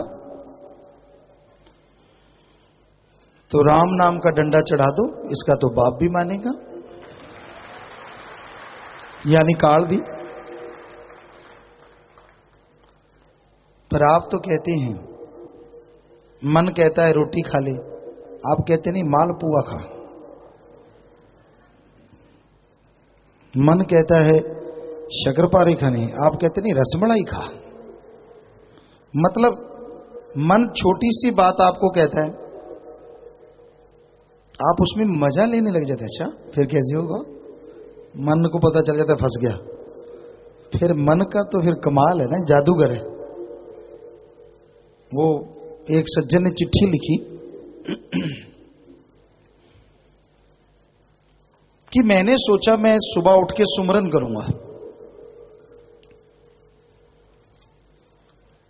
तो राम नाम का डंडा चढ़ा दो, इसका तो बाप भी मानेगा, यानी काल भी। पर आप तो कहते हैं, मन कहता है रोटी खा ले, आप कहते नहीं मालपुआ खा। मन कहता है शक्करपारे खाने, आप कहते नहीं रसमलाई खा। मतलब मन छोटी सी बात आपको कहता है, आप उसमें मजा लेने लग जाते। अच्छा फिर कैसे होगा? मन को पता चल जाता है फंस गया। फिर मन का तो फिर कमाल है ना, जादूगर है वो। एक सज्जन ने चिट्ठी लिखी कि मैंने सोचा मैं सुबह उठ के सुमरन करूंगा,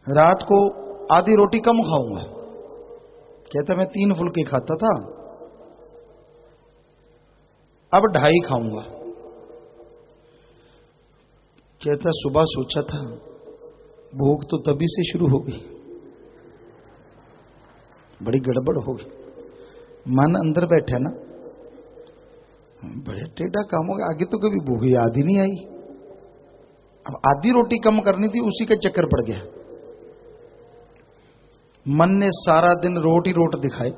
रात को आधी रोटी कम खाऊंगा। कहता मैं 3 फुलके खाता था, अब 2.5 खाऊंगा। कहता सुबह सोचा था, भूख तो तभी से शुरू हो गई, बड़ी गड़बड़ हो गई। मन अंदर बैठा ना, बड़े टेढ़ा काम हो गया। आगे तो कभी भूख याद ही नहीं आई, अब आधी रोटी कम करनी थी, उसी का चक्कर पड़ गया। मन ने सारा दिन रोट ही रोट दिखाए।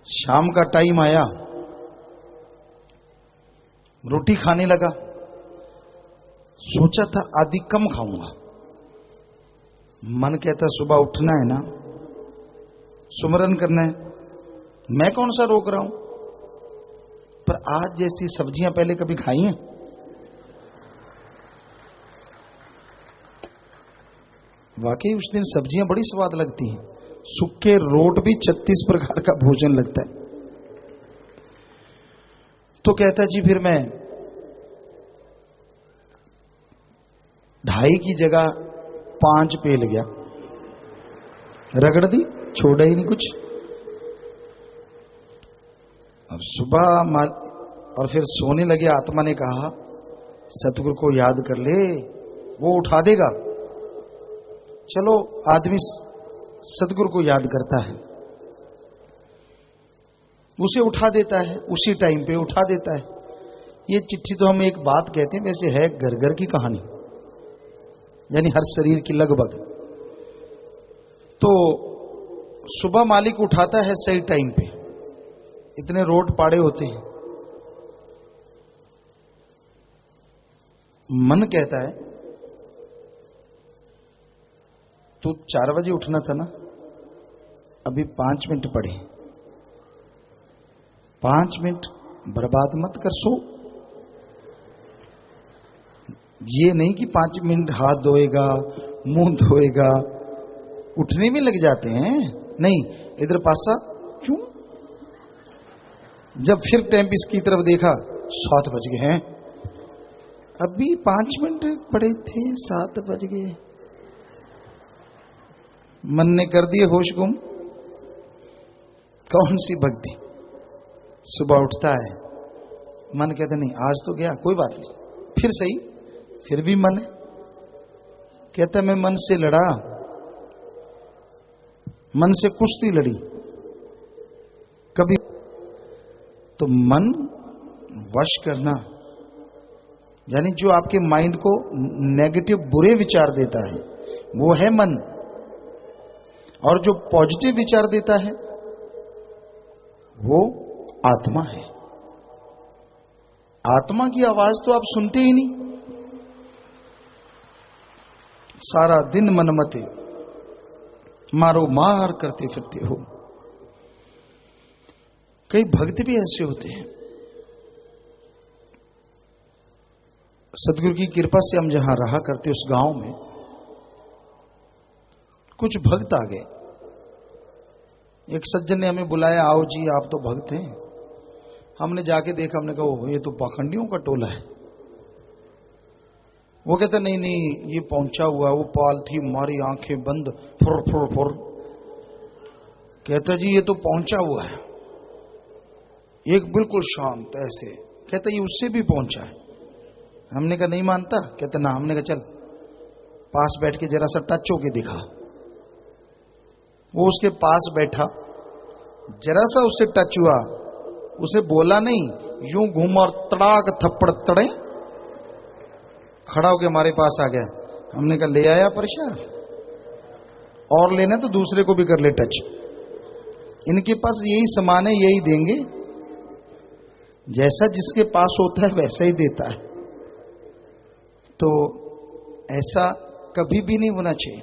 शाम का टाइम आया, रोटी खाने लगा, सोचा था आधी कम खाऊंगा। मन कहता सुबह उठना है ना, सुमरन करना है, मैं कौन सा रोक रहा हूं। पर आज जैसी सब्जियां पहले कभी खाई हैं? वाकई उस दिन सब्जियां बड़ी स्वाद लगती हैं। सूखे रोट भी 36 प्रकार का भोजन लगता है। तो कहता जी फिर मैं 2.5 की जगह 5 पेल गया, रगड़ दी, छोड़ा ही नहीं कुछ। अब सुबह और फिर सोने लगे। आत्मा ने कहा सतगुरु को याद कर ले, वो उठा देगा। चलो आदमी सतगुरु को याद करता है, उसे उठा देता है, उसी टाइम पे उठा देता है। ये चिट्ठी तो हम एक बात कहते हैं, वैसे है घर घर की कहानी, यानी हर शरीर की लगभग। तो सुबह मालिक उठाता है सही टाइम पे, इतने रोड पाड़े होते हैं। मन कहता है तो 4 बजे उठना था ना, अभी 5 मिनट पड़े, 5 मिनट बर्बाद मत कर, सो। ये नहीं कि 5 मिनट हाथ धोएगा, मुंह धोएगा, उठने में लग जाते हैं। नहीं, इधर पासा क्यों? जब फिर टाइम की तरफ देखा, 7 बज गए हैं, अभी 5 मिनट पड़े थे, 7 बज गए। मन ने कर दिए होश गुम। कौन सी भक्ति? सुबह उठता है, मन कहता नहीं आज तो गया, कोई बात नहीं, फिर सही। फिर भी मन कहता मैं मन से लड़ा, मन से कुश्ती लड़ी कभी। तो मन वश करना, यानी जो आपके माइंड को नेगेटिव बुरे विचार देता है वो है मन, और जो पॉजिटिव विचार देता है वो आत्मा है। आत्मा की आवाज तो आप सुनते ही नहीं, सारा दिन मनमते मारो मार करते फिरते हो। कई भक्त भी ऐसे होते हैं। सदगुरु की कृपा से हम जहां रहा करते उस गांव में कुछ भक्त आ गए। एक सज्जन ने हमें बुलाया, आओ जी आप तो भक्त हैं। हमने जाके देखा, हमने कहा ये तो पाखंडियों का टोला है। वो कहते नहीं नहीं ये पहुंचा हुआ, वो पाल थी, हमारी आंखें बंद, फुर फुर फुर। कहता जी ये तो पहुंचा हुआ है, एक बिल्कुल शांत ऐसे। कहता ये उससे भी पहुंचा है। हमने कहा नहीं मानता। कहता ना। हमने कहा चल पास बैठ के जरा सा टच होके दिखा। वो उसके पास बैठा, जरा सा उससे टच हुआ, उसे बोला नहीं, यूं घूमा और तड़ाक थप्पड़ तड़े खड़ा होके हमारे पास आ गया। हमने कहा ले आया प्रसाद, और लेना तो दूसरे को भी कर ले टच। इनके पास यही सामान है, यही देंगे, जैसा जिसके पास होता है वैसा ही देता है। तो ऐसा कभी भी नहीं होना चाहिए।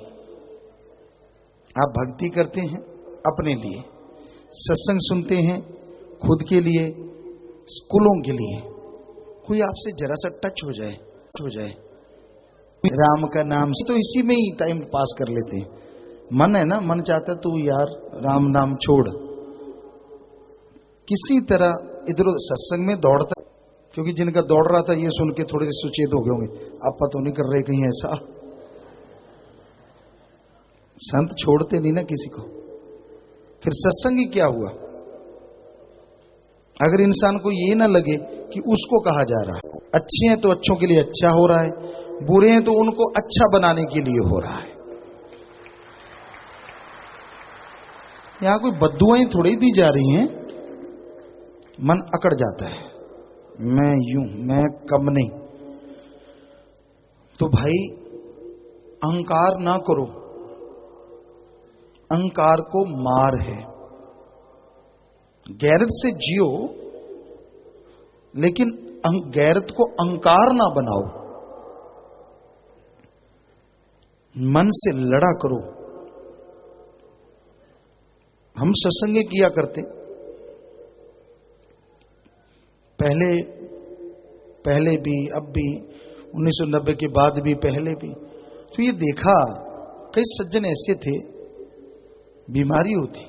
आप भक्ति करते हैं अपने लिए, सत्संग सुनते हैं खुद के लिए, स्कूलों के लिए, कोई आपसे जरा सा टच हो जाए, राम का नाम तो इसी में ही टाइम पास कर लेते हैं। मन है ना, मन चाहता है तू यार राम नाम छोड़, किसी तरह इधर सत्संग में दौड़ता। क्योंकि जिनका दौड़ रहा था ये सुन के थोड़े से सुचेत हो गए होंगे, आप पता नहीं कर रहे कहीं ऐसा। संत छोड़ते नहीं ना किसी को। फिर सत्संग ही क्या हुआ अगर इंसान को ये ना लगे कि उसको कहा जा रहा है। अच्छे हैं तो अच्छों के लिए अच्छा हो रहा है, बुरे हैं तो उनको अच्छा बनाने के लिए हो रहा है। यहां कोई बद्दुआएं थोड़ी दी जा रही हैं। मन अकड़ जाता है, मैं यूं, मैं कम नहीं। तो भाई अहंकार ना करो, अहंकार को मार है। गैरत से जियो, लेकिन गैरत को अहंकार ना बनाओ। मन से लड़ा करो। हम सत्संग किया करते पहले भी, अब भी, 1990 के बाद भी, पहले भी। तो ये देखा कई सज्जन ऐसे थे, बीमारी होती,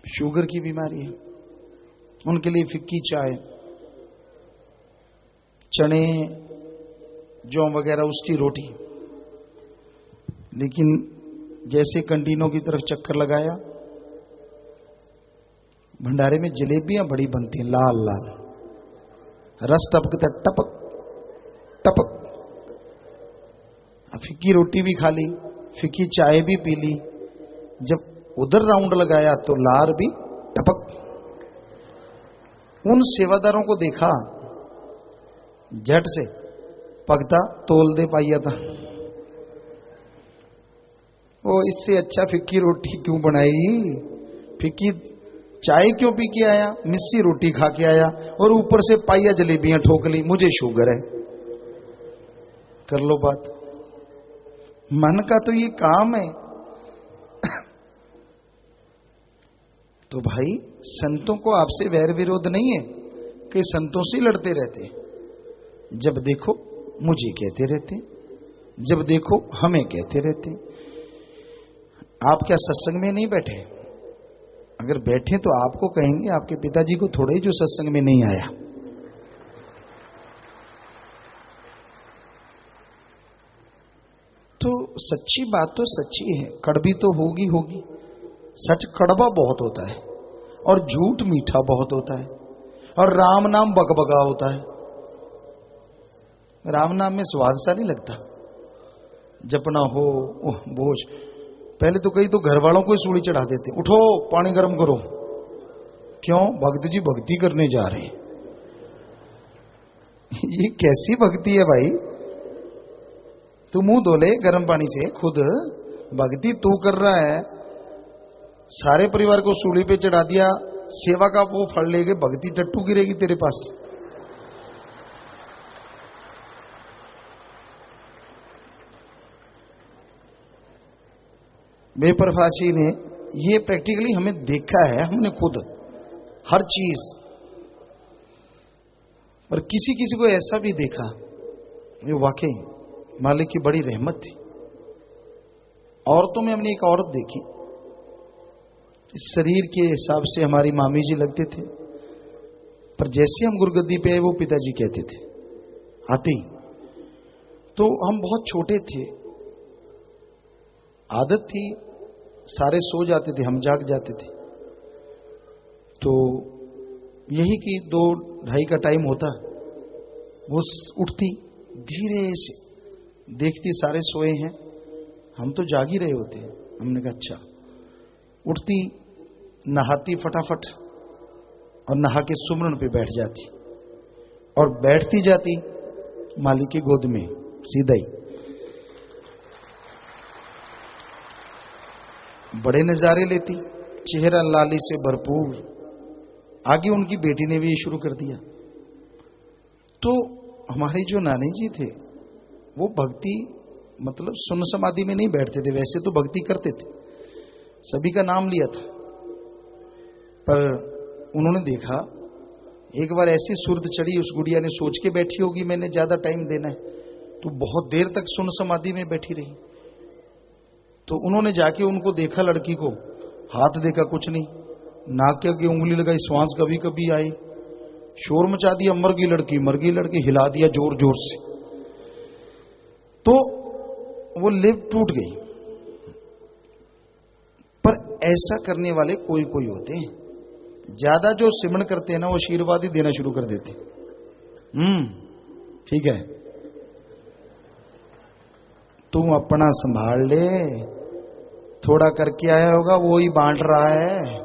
शुगर की बीमारी है, उनके लिए फिक्की चाय, चने, जौ वगैरह उसकी रोटी। लेकिन जैसे कंटीनों की तरफ चक्कर लगाया, भंडारे में जलेबियां बड़ी बनती हैं, लाल लाल, रस टपकता, टपक टपक। फिक्की रोटी भी खा ली, फिक्की चाय भी पी ली। जब उधर राउंड लगाया तो लार भी टपक। उन सेवादारों को देखा, झट से पकता तोल दे पाइया था। वो इससे अच्छा फिक्की रोटी क्यों बनाई, फिक्की चाय क्यों पी के आया, मिस्सी रोटी खा के आया और ऊपर से पाइया जलेबियां ठोक ली, मुझे शुगर है। कर लो बात। मन का तो ये काम है। तो भाई संतों को आपसे वैर विरोध नहीं है कि संतों से लड़ते रहते। जब देखो मुझे कहते रहते, जब देखो हमें कहते रहते। आप क्या सत्संग में नहीं बैठे? अगर बैठे तो आपको कहेंगे, आपके पिताजी को थोड़ा ही जो सत्संग में नहीं आया। तो सच्ची बात तो सच्ची है, कड़वी तो होगी होगी। सच कड़वा बहुत होता है और झूठ मीठा बहुत होता है, और राम नाम बकबका होता है। राम नाम में स्वाद सा नहीं लगता। जपना हो बोझ। पहले तो कई तो घर वालों को ही सूली चढ़ा देते, उठो पानी गर्म करो। क्यों? भक्त जी भक्ति करने जा रहे हैं। ये कैसी भक्ति है भाई? तू मुंह धो ले गर्म पानी से खुद। भक्ति तू कर रहा है, सारे परिवार को सूली पे चढ़ा दिया, सेवा का वो फड़ लेगे, भक्ति टट्टू गिरेगी तेरे पास। बेपरवाही ने ये प्रैक्टिकली हमें देखा है, हमने खुद हर चीज। और किसी किसी को ऐसा भी देखा, ये वाकई मालिक की बड़ी रहमत थी। औरतों में हमने एक औरत देखी, इस शरीर के हिसाब से हमारी मामी जी लगते थे, पर जैसे हम गुरगद्दी पे आए वो पिताजी कहते थे, आते ही तो हम बहुत छोटे थे, आदत थी, सारे सो जाते थे, हम जाग जाते थे। तो यही कि 2-2:30 का टाइम होता, वो उठती धीरे से, देखती सारे सोए हैं, हम तो जाग ही रहे होते हैं। हमने कहा अच्छा। उठती, नहाती फटाफट और नहा के सुमरन पे बैठ जाती और बैठती जाती मालिक की गोद में सीधा ही। बड़े नजारे लेती, चेहरा लाली से भरपूर। आगे उनकी बेटी ने भी ये शुरू कर दिया। तो हमारे जो नानी जी थे वो भक्ति मतलब सुन समाधि में नहीं बैठते थे, वैसे तो भक्ति करते थे, सभी का नाम लिया था। पर उन्होंने देखा एक बार ऐसी सुर्त चढ़ी, उस गुड़िया ने सोच के बैठी होगी मैंने ज्यादा टाइम देना है, तो बहुत देर तक सुन समाधि में बैठी रही। तो उन्होंने जाके उनको देखा, लड़की को हाथ देखा, कुछ नहीं, नाक के आगे उंगली लगाई, श्वास कभी कभी आई, शोर मचा दिया, मर गई लड़की, हिला दिया जोर जोर से। तो वो लिप टूट गई। पर ऐसा करने वाले कोई कोई होते हैं, ज्यादा जो सिमरन करते हैं ना, वो आशीर्वाद ही देना शुरू कर देते। ठीक है, तुम अपना संभाल ले, थोड़ा करके आया होगा वो ही बांट रहा है।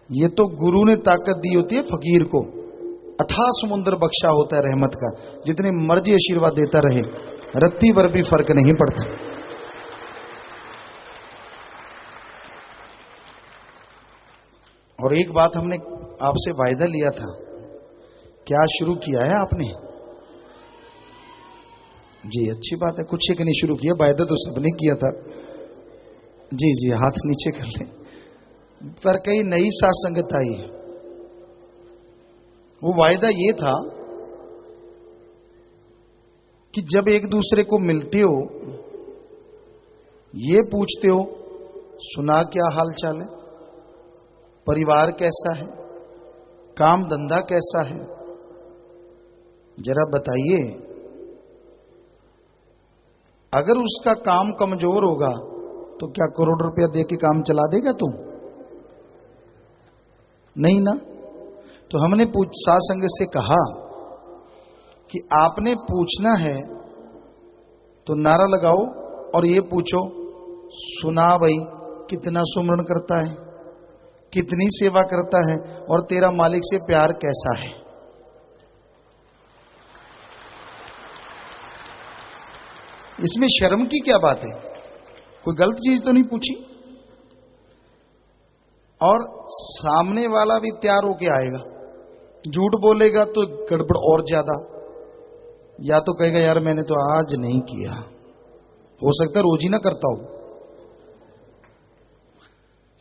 ये तो गुरु ने ताकत दी होती है फकीर को, अथाह समुद्र बख्शा होता है रहमत का, जितने मर्जी आशीर्वाद देता रहे, रत्ती भर भी फर्क नहीं पड़ता। और एक बात हमने आपसे वायदा लिया था, क्या शुरू किया है आपने? जी अच्छी बात है, कुछ एक नहीं शुरू किया, वायदा तो सबने किया था। जी जी हाथ नीचे कर ले। पर कई नई साथ संगत आई, वो वायदा ये था कि जब एक दूसरे को मिलते हो, ये पूछते हो सुना क्या हाल चाल है, परिवार कैसा है, काम धंधा कैसा है, जरा बताइए। अगर उसका काम कमजोर होगा तो क्या करोड़ रुपया दे के काम चला देगा तुम? नहीं ना। तो हमने साध संगत से कहा कि आपने पूछना है तो नारा लगाओ और ये पूछो, सुना भाई कितना सुमरन करता है, कितनी सेवा करता है, और तेरा मालिक से प्यार कैसा है। इसमें शर्म की क्या बात है? कोई गलत चीज तो नहीं पूछी। और सामने वाला भी तैयार होके आएगा, झूठ बोलेगा तो गड़बड़ और ज्यादा, या तो कहेगा यार मैंने तो आज नहीं किया, हो सकता है रोज ही ना करता हो,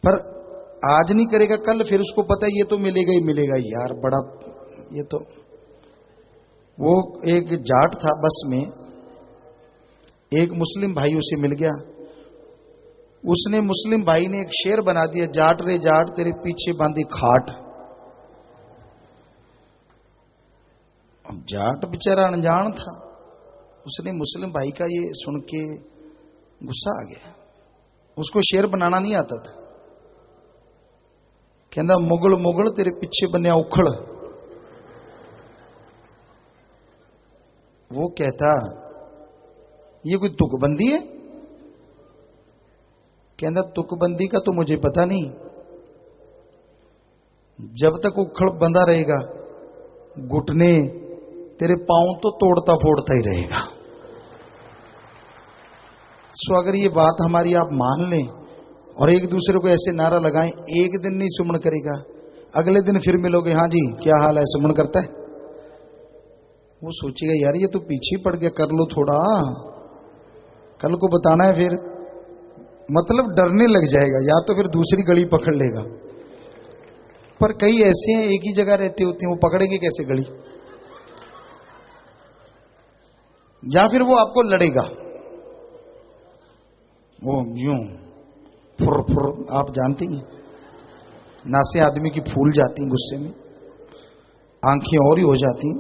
पर आज नहीं करेगा कल फिर उसको पता है ये तो मिलेगा ही मिलेगा यार, बड़ा ये तो। वो एक जाट था, बस में एक मुस्लिम भाई उसे मिल गया, उसने मुस्लिम भाई ने एक शेर बना दिया, जाट रे जाट तेरे पीछे बांधी खाट। अब जाट बेचारा अनजान था, उसने मुस्लिम भाई का ये सुन के गुस्सा आ गया, उसको शेर बनाना नहीं आता था। कहना मुगल मुगल तेरे पीछे बनिया उखड़। वो कहता ये कोई तुकबंदी है? कहना तुकबंदी का तो मुझे पता नहीं, जब तक उखड़ बंधा रहेगा घुटने तेरे पांव तो तोड़ता फोड़ता ही रहेगा। सो अगर ये बात हमारी आप मान लें और एक दूसरे को ऐसे नारा लगाएं, एक दिन नहीं सुमन करेगा, अगले दिन फिर मिलोगे, हाँ जी क्या हाल है, सुमन करता है, वो सोचेगा यार ये तो पीछे पड़ गया, कर लो थोड़ा, कल को बताना है फिर, मतलब डरने लग जाएगा, या तो फिर दूसरी गली पकड़ लेगा। पर कई ऐसे हैं एक ही जगह रहते होते हैं, वो पकड़ेंगे कैसे गली, या फिर वो आपको लड़ेगा, वो यूं फुर फुर, आप जानते हैं नासे आदमी की फूल जाती गुस्से में, आंखें और ही हो जाती।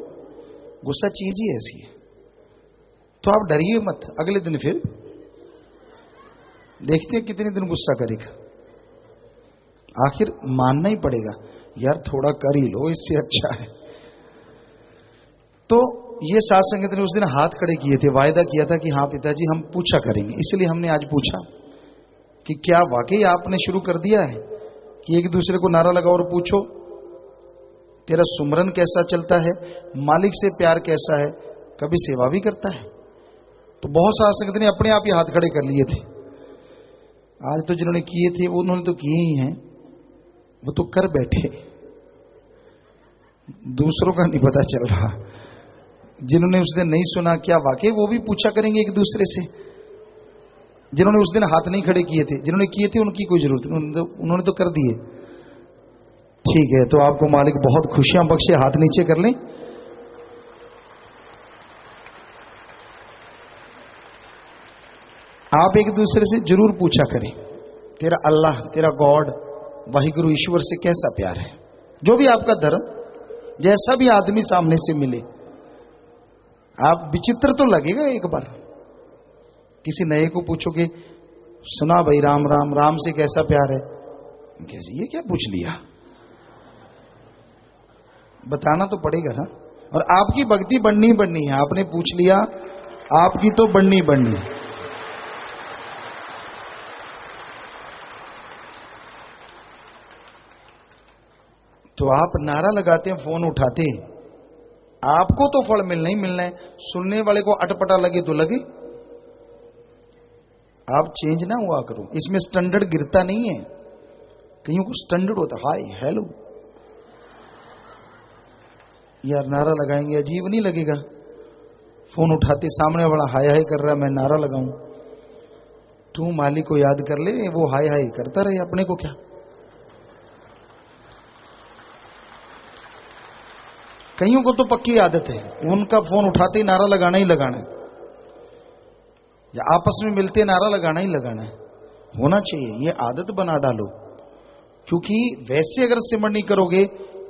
गुस्सा चीज ही ऐसी है, तो आप डरिए मत, अगले दिन फिर देखते हैं कितने दिन गुस्सा करेगा। आखिर मानना ही पड़ेगा, यार थोड़ा कर ही लो, इससे अच्छा है। तो ये सात संगत ने उस दिन हाथ खड़े किए थे, वायदा किया था कि हाँ पिताजी हम पूछा करेंगे। इसलिए हमने आज पूछा कि क्या वाकई आपने शुरू कर दिया है कि एक दूसरे को नारा लगाओ और पूछो तेरा सुमरन कैसा चलता है, मालिक से प्यार कैसा है, कभी सेवा भी करता है। तो बहुत सात संगत ने अपने आप ही हाथ खड़े कर लिए थे। आज तो जिन्होंने किए थे उन्होंने तो किए ही हैं, वो तो कर बैठे, दूसरों का नहीं पता चल रहा। जिन्होंने उस दिन नहीं सुना, क्या वाकई वो भी पूछा करेंगे एक दूसरे से? जिन्होंने उस दिन हाथ नहीं खड़े किए थे, जिन्होंने किए थे उनकी कोई जरूरत नहीं, उन्होंने तो कर दिए। ठीक है, तो आपको मालिक बहुत खुशियां बख्शे, हाथ नीचे कर लें। आप एक दूसरे से जरूर पूछा करें, तेरा अल्लाह, तेरा गॉड, वाहिगुरु ईश्वर से कैसा प्यार है। जो भी आपका धर्म, जैसा भी आदमी सामने से मिले, आप विचित्र तो लगेगा एक बार। किसी नए को पूछोगे, सुना भाई राम राम, राम से कैसा प्यार है, कैसे ये क्या पूछ लिया, बताना तो पड़ेगा ना। और आपकी भक्ति बढ़नी ही बढ़नी है, आपने पूछ लिया, आपकी तो बढ़नी ही बढ़नी है। तो आप नारा लगाते हैं, फोन उठाते, आपको तो फल मिलना ही मिलना है, सुनने वाले को अटपटा लगे तो लगे। आप चेंज ना हुआ करो, इसमें स्टैंडर्ड गिरता नहीं है। कईयों को स्टैंडर्ड होता, हाय हेलो, यार नारा लगाएंगे अजीब नहीं लगेगा? फोन उठाते, सामने वाला हाय हाय कर रहा है, मैं नारा लगाऊं, तू मालिक को याद कर ले, वो हाय हाय करता रहे, अपने को क्या। कईयों को तो पक्की आदत है, उनका फोन उठाते ही नारा लगाना ही लगाना है, या आपस में मिलते नारा लगाना ही लगाना है। होना चाहिए, ये आदत बना डालो, क्योंकि वैसे अगर सिमरन नहीं करोगे,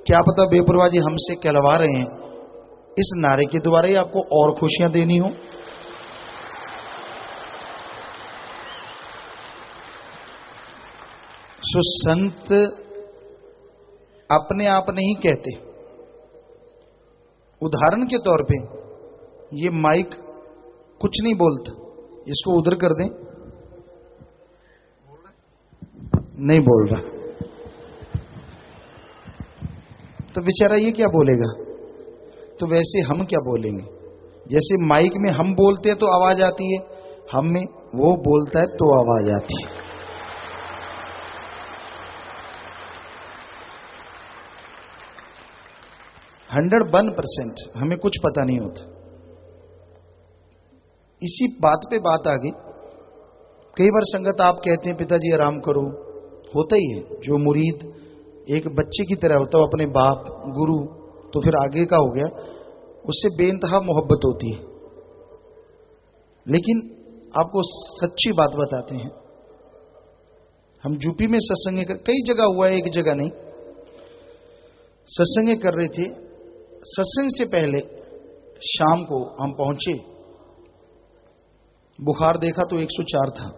क्या पता बेपरवाह जी हमसे कहलवा रहे हैं, इस नारे के द्वारा ही आपको और खुशियां देनी हो। सो संत अपने आप नहीं कहते। उदाहरण के तौर पे ये माइक कुछ नहीं बोलता, इसको उधर कर दें, नहीं बोल रहा, तो बेचारा ये क्या बोलेगा। तो वैसे हम क्या बोलेंगे, जैसे माइक में हम बोलते हैं तो आवाज आती है, हम में वो बोलता है तो आवाज आती है। हंड्रेड 1% हमें कुछ पता नहीं होता। इसी बात पे बात आ गई। कई बार संगत आप कहते हैं पिताजी आराम करो, होता ही है। जो मुरीद एक बच्चे की तरह होता है अपने बाप गुरु, तो फिर आगे का हो गया, उससे बेइंतहा मोहब्बत होती है। लेकिन आपको सच्ची बात बताते हैं, हम यूपी में सत्संग कई जगह हुआ है, एक जगह नहीं। सत्संग कर रहे थे, सत्संग से पहले शाम को हम पहुंचे, बुखार देखा तो 104 था।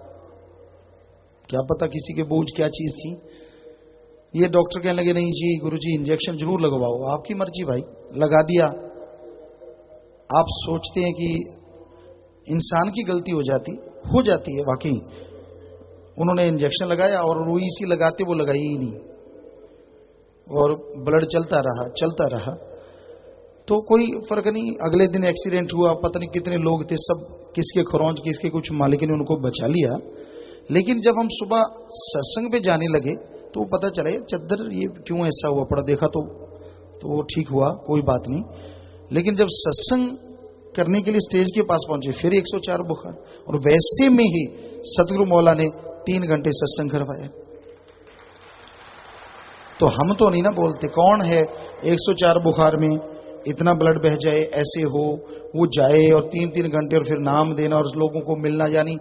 क्या पता किसी के बोझ क्या चीज थी। ये डॉक्टर कहने लगे नहीं जी गुरुजी इंजेक्शन जरूर लगवाओ। आपकी मर्जी भाई, लगा दिया। आप सोचते हैं कि इंसान की गलती हो जाती है वाकई। उन्होंने इंजेक्शन लगाया और रुई सी लगाते वो लगाई ही नहीं, और ब्लड चलता रहा तो कोई फर्क नहीं। अगले दिन एक्सीडेंट हुआ, पता नहीं कितने लोग थे, सब किसके खरौंच किसके कुछ, मालिक ने उनको बचा लिया। लेकिन जब हम सुबह सत्संग पे जाने लगे तो पता चला ये चद्दर ये क्यों ऐसा हुआ पड़ा, देखा तो वो ठीक हुआ, कोई बात नहीं। लेकिन जब सत्संग करने के लिए स्टेज के पास पहुंचे फिर 104 बुखार, और वैसे में ही सतगुरु मौला ने 3 घंटे सत्संग करवाया। तो हम तो नहीं ना बोलते, कौन है 104 बुखार में इतना ब्लड बह जाए, ऐसे हो, वो जाए और 3-3 घंटे और फिर नाम देना और लोगों को मिलना। यानी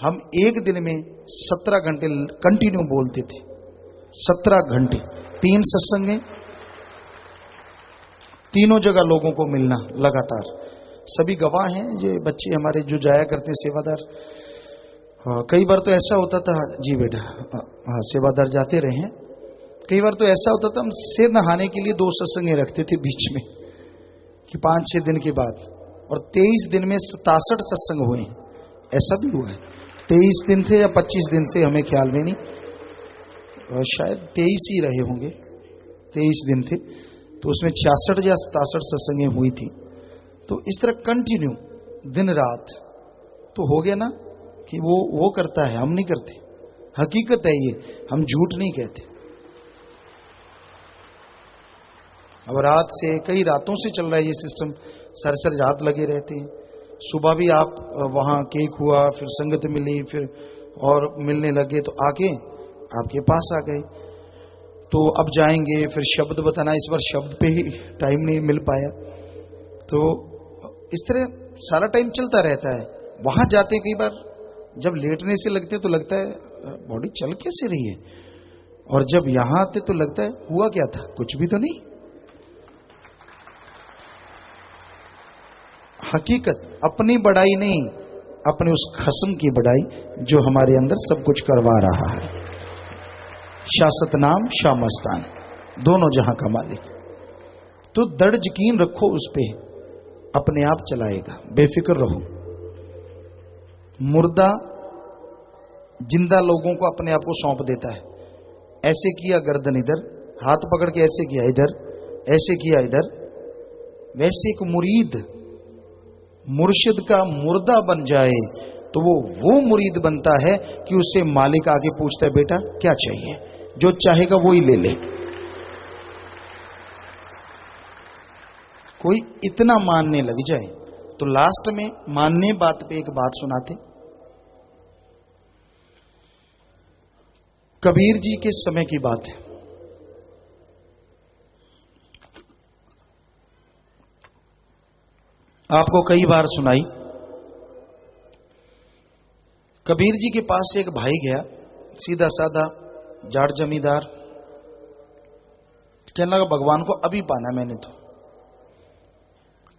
हम एक दिन में 17 घंटे कंटिन्यू बोलते थे, 17 घंटे, 3 सत्संग, तीनों जगह लोगों को मिलना लगातार। सभी गवाह हैं, ये बच्चे हमारे जो जाया करते हैं सेवादार। कई बार तो ऐसा होता था, जी बेटा, हाँ सेवादार जाते रहे हैं। कई बार तो ऐसा होता था हम सिर नहाने के लिए 2 सत्संगें रखते थे बीच में कि 5-6 दिन के बाद, और 23 दिन में 67 सत्संग हुए हैं। ऐसा भी हुआ है, 23 दिन थे या 25 दिन से हमें ख्याल में नहीं, शायद 23 ही रहे होंगे, 23 दिन थे, तो उसमें 66 या 67 सत्संगें हुई थी। तो इस तरह कंटिन्यू दिन रात तो हो गया ना कि वो करता है, हम नहीं करते। हकीकत है ये, हम झूठ नहीं कहते। अब रात से, कई रातों से चल रहा है ये सिस्टम, सर रात लगे रहते हैं। सुबह भी आप वहां केक हुआ, फिर संगत मिली, फिर और मिलने लगे तो आके आपके पास आ गए। तो अब जाएंगे, फिर शब्द बताना, इस बार शब्द पे ही टाइम नहीं मिल पाया। तो इस तरह सारा टाइम चलता रहता है। वहां जाते कई बार जब लेटने से लगते तो लगता है बॉडी चल कैसे रही है, और जब यहां आते तो लगता है हुआ क्या था, कुछ भी तो नहीं। हकीकत अपनी बड़ाई नहीं, अपने उस खसम की बड़ाई जो हमारे अंदर सब कुछ करवा रहा है। शासत नाम शाह मस्तान, दोनों जहां का मालिक। तो दृढ़ यकीन रखो उस पे, अपने आप चलाएगा, बेफिक्र रहो। मुर्दा जिंदा लोगों को अपने आप को सौंप देता है। ऐसे किया गर्दन इधर, हाथ पकड़ के ऐसे किया इधर, ऐसे किया इधर। वैसे एक मुरीद मुर्शिद का मुर्दा बन जाए तो वो मुरीद बनता है कि उससे मालिक आगे पूछता है, बेटा क्या चाहिए, जो चाहेगा वो ही ले ले। कोई इतना मानने लग जाए तो लास्ट में मानने बात पे एक बात सुनाते। कबीर जी के समय की बात है। आपको कई बार सुनाई। कबीर जी के पास एक भाई गया, सीधा साधा जाट जमींदार, कहने लगा भगवान को अभी पाना मैंने तो।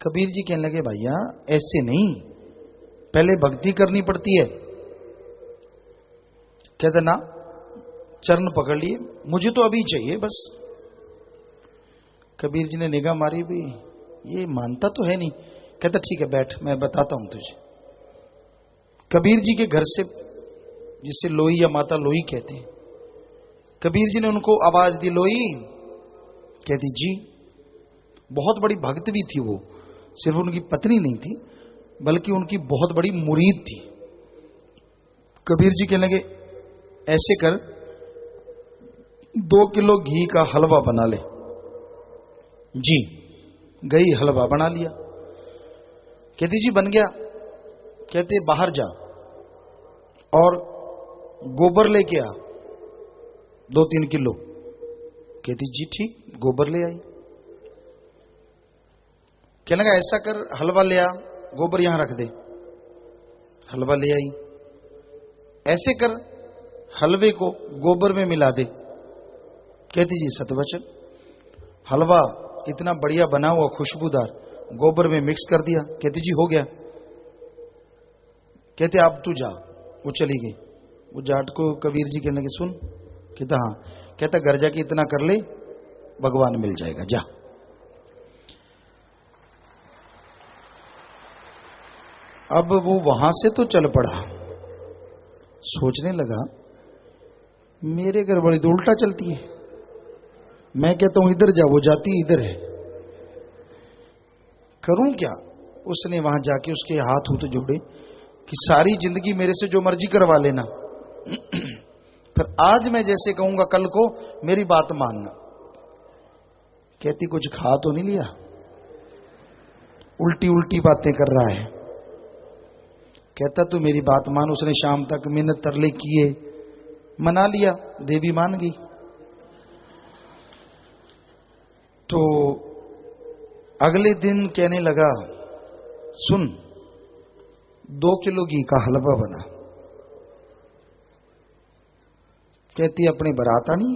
कबीर जी कहने लगे भैया ऐसे नहीं, पहले भक्ति करनी पड़ती है। कहते ना, चरण पकड़ लिए, मुझे तो अभी चाहिए बस। कबीर जी ने निगाह मारी, भी ये मानता तो है नहीं। कहता ठीक है बैठ, मैं बताता हूं तुझे। कबीर जी के घर से, जिसे लोई या माता लोई कहते हैं, कबीर जी ने उनको आवाज दी, लोई। कहती जी। बहुत बड़ी भक्त भी थी वो, सिर्फ उनकी पत्नी नहीं थी बल्कि उनकी बहुत बड़ी मुरीद थी। कबीर जी कहने लगे ऐसे कर, 2 किलो घी का हलवा बना ले। जी। गई, हलवा बना लिया। कहती जी बन गया। कहते बाहर जा और गोबर लेके आ 2-3 किलो। कहती जी ठीक, गोबर ले आई। कहने लगा ऐसा कर, हलवा ले आ, गोबर यहां रख दे। हलवा ले आई। ऐसे कर, हलवे को गोबर में मिला दे। कहती जी सतवचन। हलवा इतना बढ़िया बना हुआ खुशबूदार गोबर में मिक्स कर दिया। कहती जी हो गया। कहते अब तू जा। वो चली गई। वो जाट को कबीर जी कहने लगे सुन। कहता हाँ। कहता घर जाके इतना कर ले, भगवान मिल जाएगा, जा। अब वो वहां से तो चल पड़ा, सोचने लगा मेरे घर बड़ी तो उल्टा चलती है। मैं कहता हूं इधर जा, वो जाती इधर है, करूं क्या। उसने वहां जाके उसके हाथ तो जोड़े कि सारी जिंदगी मेरे से जो मर्जी करवा लेना, फिर आज मैं जैसे कहूंगा कल को मेरी बात मानना। कहती कुछ खा तो नहीं लिया, उल्टी उल्टी बातें कर रहा है। कहता तू मेरी बात मान। उसने शाम तक मिन्नत तरले किए, मना लिया, देवी मान गई। तो अगले दिन कहने लगा सुन, 2 किलो घी का हलवा बना। कहती अपनी बारात आनी।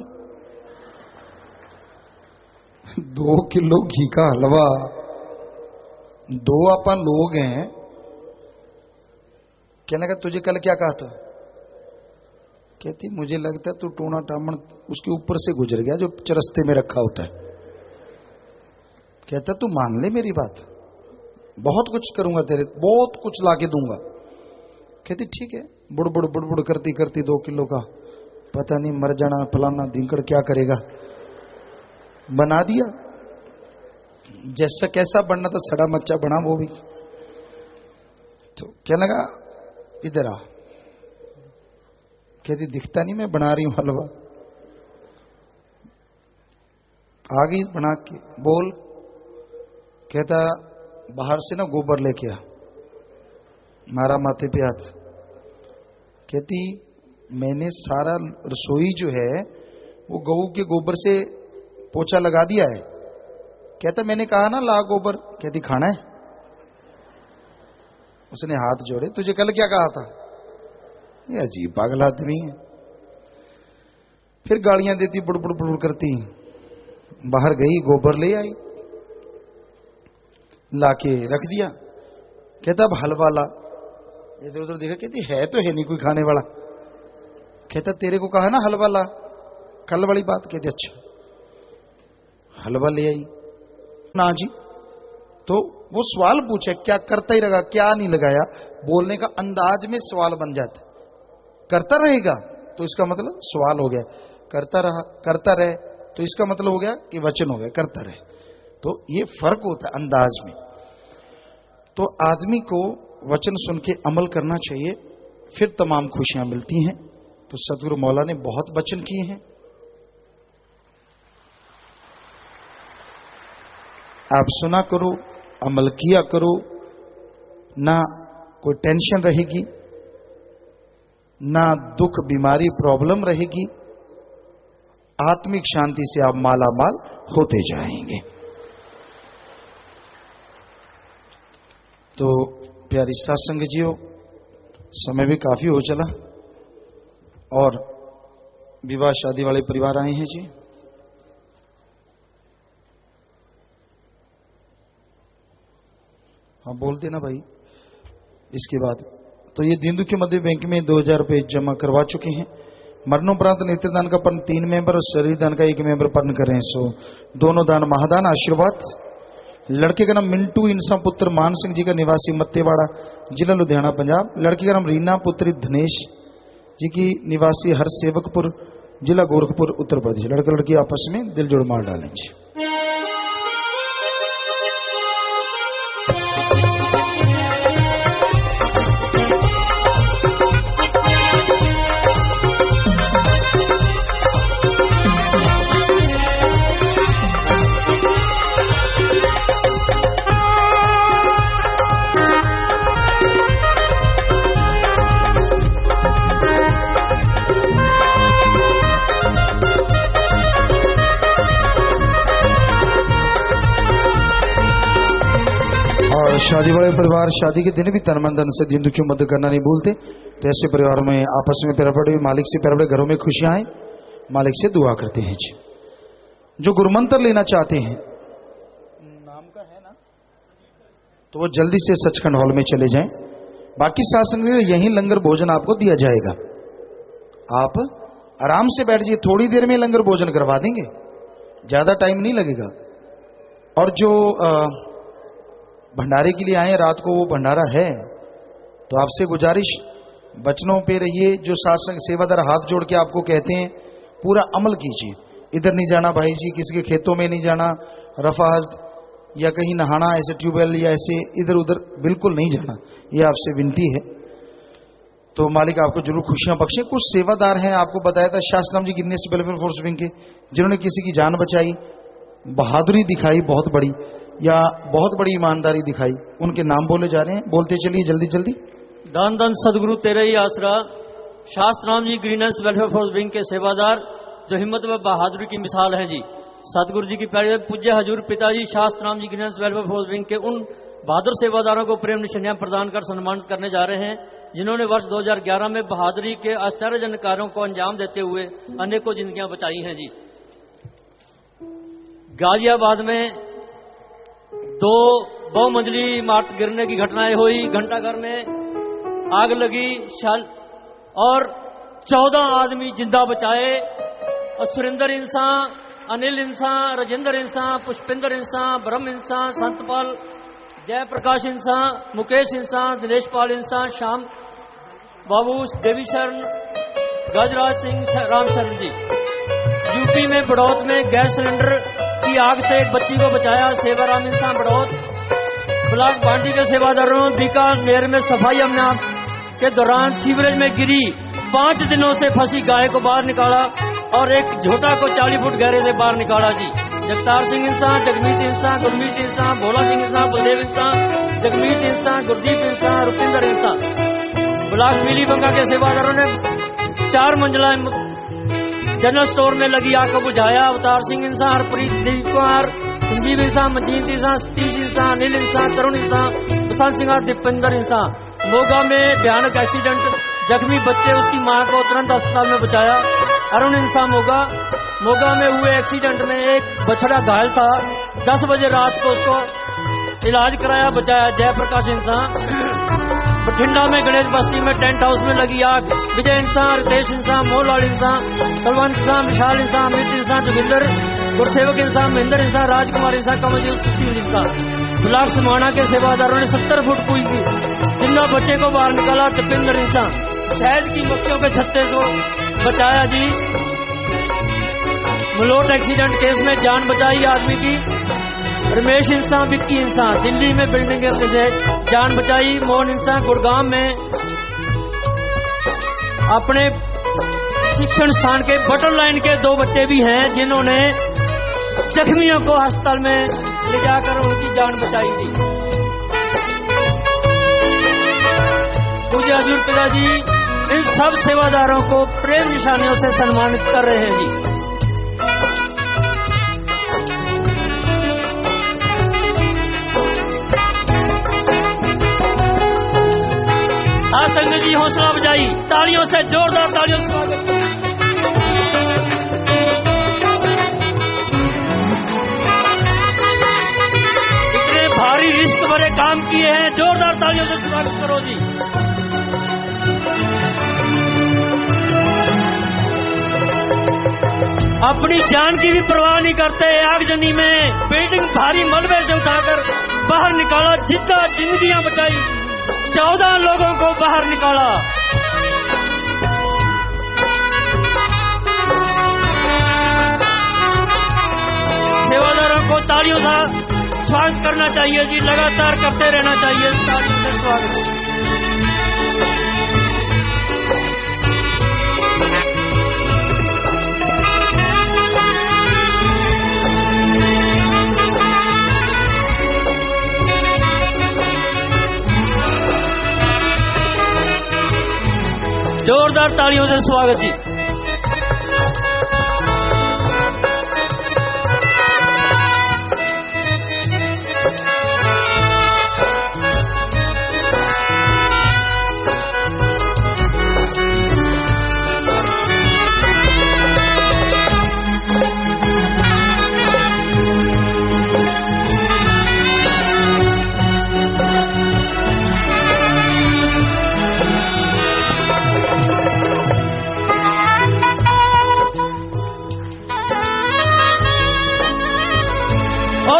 2 किलो घी का हलवा दो अपन लोग हैं, कहने का तुझे कल क्या कहा था? कहती मुझे लगता है तू टूना टामन उसके ऊपर से गुजर गया जो चरस्ते में रखा होता है। कहता तू मान ले मेरी बात, बहुत कुछ करूंगा तेरे, बहुत कुछ लाके दूंगा। कहती ठीक है। बुड़ करती करती 2 किलो का पता नहीं मर जाना फलाना धिंकड़ क्या करेगा, बना दिया। जैसा कैसा बनना था सड़ा मच्चा बना वो भी। तो क्या लगा इधर आ। कहती दिखता नहीं मैं बना रही हूं हलवा। आ गई बना के, बोल। कहता बाहर से ना गोबर लेके आ, मारा माथे पे हाथ। कहती मैंने सारा रसोई जो है वो गऊ के गोबर से पोछा लगा दिया है। कहता मैंने कहा ना ला गोबर। कहती खाना है। उसने हाथ जोड़े, तुझे कल क्या कहा था? ये अजीब पागल आदमी है। फिर गालियां देती, बुड़ करती। बाहर गई, गोबर ले आई, लाके रख दिया। कहता अब हलवा ला। इधर उधर देखा, कहती है तो है नहीं कोई खाने वाला। कहता तेरे को कहा ना हलवा ला, कल वाली बात। कहती अच्छा। हलवा ले आई ना जी। तो वो सवाल पूछे, क्या करता ही रहेगा, क्या नहीं लगाया। बोलने का अंदाज में सवाल बन जाता। करता रहेगा तो इसका मतलब सवाल हो गया, करता रहा करता रहे तो इसका मतलब हो गया कि वचन हो गया, करता रहे। तो ये फर्क होता है अंदाज में। तो आदमी को वचन सुन के अमल करना चाहिए, फिर तमाम खुशियां मिलती हैं। तो सदगुरु मौला ने बहुत वचन किए हैं। आप सुना करो, अमल किया करो, ना कोई टेंशन रहेगी, ना दुख बीमारी प्रॉब्लम रहेगी। आत्मिक शांति से आप माला माल होते जाएंगे। तो प्यारी सत्संग जियो, समय भी काफी हो चला और विवाह शादी वाले परिवार आए हैं जी। हाँ बोल देना भाई। इसके बाद तो ये दीनदु के मध्य बैंक में 2000 रुपये जमा करवा चुके हैं। मरणोपरांत नेत्रदान का पर्ण 3 मेंबर और शरीर दान का 1 मेंबर पर्ण करें। सो दोनों दान महादान आशीर्वाद। लड़के का नाम मिंटू इंसा पुत्र मान सिंह जी का निवासी मत्तेवाड़ा जिला लुधियाना पंजाब। लड़की का नाम रीना पुत्री धनेश जी की निवासी हरसेवकपुर जिला गोरखपुर उत्तर प्रदेश। लड़का लड़की आपस में दिल जोड़ मार डालें जी। शादी वाले परिवार शादी के दिन भी तन मन धन से दीन दुखियों मदद करना नहीं भूलते। तो ऐसे परिवारों में आपस में पैर पड़े, मालिक से पैर पड़े, घरों में खुशियां आए, मालिक से दुआ करते हैं जी। जो गुरुमंत्र लेना चाहते हैं, नाम का है ना, तो वो जल्दी से सचखंड हॉल में चले जाएं। बाकी शासन में यहीं लंगर भोजन आपको दिया जाएगा। आप आराम से बैठ जाइए, थोड़ी देर में लंगर भोजन करवा देंगे, ज्यादा टाइम नहीं लगेगा। और जो भंडारे के लिए आए रात को, वो भंडारा है, तो आपसे गुजारिश वचनों पे रहिए। जो सत्संग सेवादार हाथ जोड़ के आपको कहते हैं पूरा अमल कीजिए। इधर नहीं जाना भाई जी, किसी के खेतों में नहीं जाना, रफाहस्त या कहीं नहाना ऐसे ट्यूबवेल या ऐसे इधर उधर बिल्कुल नहीं जाना, ये आपसे विनती है। तो मालिक आपको जरूर खुशियां बख्शे। कुछ सेवादार हैं, आपको बताया था शास्त्राम जी गिरनेस वेलफेयर फोर्स विंग के, जिन्होंने किसी की जान बचाई, बहादुरी दिखाई बहुत बड़ी, या बहुत बड़ी ईमानदारी दिखाई। उनके नाम बोले जा रहे हैं, बोलते चलिए जल्दी जल्दी। दान दान सदगुरु तेरा ही आसरा। शास्त्राम जी ग्रीनेस वेलफेयर फोर्स विंग के सेवादार, जो हिम्मत व बहादुरी की मिसाल है जी। सतगुरु जी की प्यारे पूज्य हजूर पिताजी शास्त्राम जी ग्रीनेस वेलफेयर फोर्स विंग के उन बहादुर सेवादारों को प्रेम निशानियां प्रदान कर सम्मानित करने जा रहे हैं, जिन्होंने वर्ष 2011 में बहादुरी के आश्चर्यजनक कार्यों को अंजाम देते हुए अनेकों जिंदगियां बचाई हैं जी। गाजियाबाद में 2 बहुमंजिली इमारत गिरने की घटनाएं हुई, घंटाघर में आग लगी, और 14 आदमी जिंदा बचाए। और सुरेंद्र इंसान, अनिल इंसान, राजेंद्र इंसान, पुष्पेंद्र इंसान, ब्रह्म इंसान, संतपाल, जयप्रकाश इंसान, मुकेश इंसान, दिनेश पाल इंसान, श्याम बाबू, देवी शरण, गजराज सिंह, राम शरण जी। यूपी में बड़ौत में गैस सिलेंडर की आग से एक बच्ची को बचाया, सेवाराम इंसान बड़ौत। ब्लॉक बांडी के सेवादारों बीकानेर में सफाई अभियान के दौरान सीवरेज में गिरी 5 दिनों से फंसी गाय को बाहर निकाला और एक झोटा को 40 फुट गहरे से बाहर निकाला जी। जगतार सिंह इंसान, जगमीत इंसान, गुरमीत इंसान, भोला सिंह इंसान, बलदेव इंसान, जगमीत इंसान, गुरदीप इंसान, रुपिंदर इंसान। ब्लॉक मिली बंगा के सेवादारों ने 4 मंजिला जनरल स्टोर में लगी आग को बुझाया। अवतार सिंह इंसान, हरप्रीत दिलीप कुमार, संजीव इंसान, मंजीत इंसान, सतीश इंसान, अनिल इंसान, तरुण इंसान, प्रशांत सिंह, दीपेंद्र इंसान। मोगा में भयानक एक्सीडेंट, जख्मी बच्चे उसकी मां को तुरंत अस्पताल में बचाया। अरुण इंसान मोगा में हुए एक्सीडेंट में एक बछड़ा घायल था, 10 बजे रात को उसको इलाज कराया, बचाया। जयप्रकाश इंसान। बठिंडा में गणेश बस्ती में टेंट हाउस में लगी आग, विजय इंसान, रितेश इंसान, मोहनलाल इंसान, कलवंत इंसान, विशाल इंसान, अमित इंसान, जोगिंदर, गुरसेवक इंसान, महेंद्र इंसान, राजकुमार इंसान, कमलजीत, सुशील इंसान। ब्लॉक समाना के सेवादारों ने 70 फुट कुएं की जिंदा बच्चे को बाहर निकाला, दीपेंद्र इंसान। शहद की मक्खियों के छत्ते को बचाया जी। मलोट एक्सीडेंट केस में जान बचाई आदमी की, रमेश इंसान, विक्की इंसान। दिल्ली में बिल्डिंग गिरने से जान बचाई, मोहन इंसान। गुड़गांव में अपने शिक्षण स्थान के बटन लाइन के 2 बच्चे भी हैं जिन्होंने जख्मियों को अस्पताल में ले जाकर उनकी जान बचाई थी। पूज्य हजूर पिताजी इन सब सेवादारों को प्रेम निशानियों से सम्मानित कर रहे हैं जी। संगत जी हौसला बजाई, तालियों से, जोरदार तालियों से स्वागत। इतने भारी रिस्क भरे काम किए हैं, जोरदार तालियों से स्वागत करो जी। अपनी जान की भी परवाह नहीं करते, आगजनी में बिल्डिंग भारी मलबे से उठाकर बाहर निकाला, जिंदा जिंदगियां बचाई, 14 लोगों को बाहर निकाला। सेवादारों को तालियों से स्वागत करना चाहिए जी, लगातार करते रहना चाहिए, तालियों से स्वागत। जोरदार तालियों से स्वागत जी।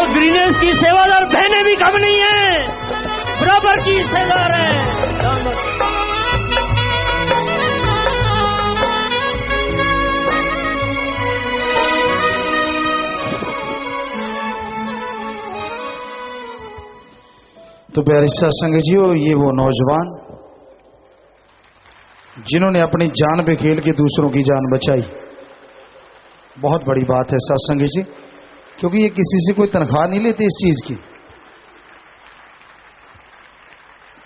ग्रीनेस की सेवादार बहनें भी कम नहीं है, बराबर की हिस्सेदार है। तो प्यारे सत्संग जी, ये वो नौजवान जिन्होंने अपनी जान पे खेल के दूसरों की जान बचाई, बहुत बड़ी बात है सत्संग जी, क्योंकि ये किसी से कोई तनख्वाह नहीं लेते इस चीज की।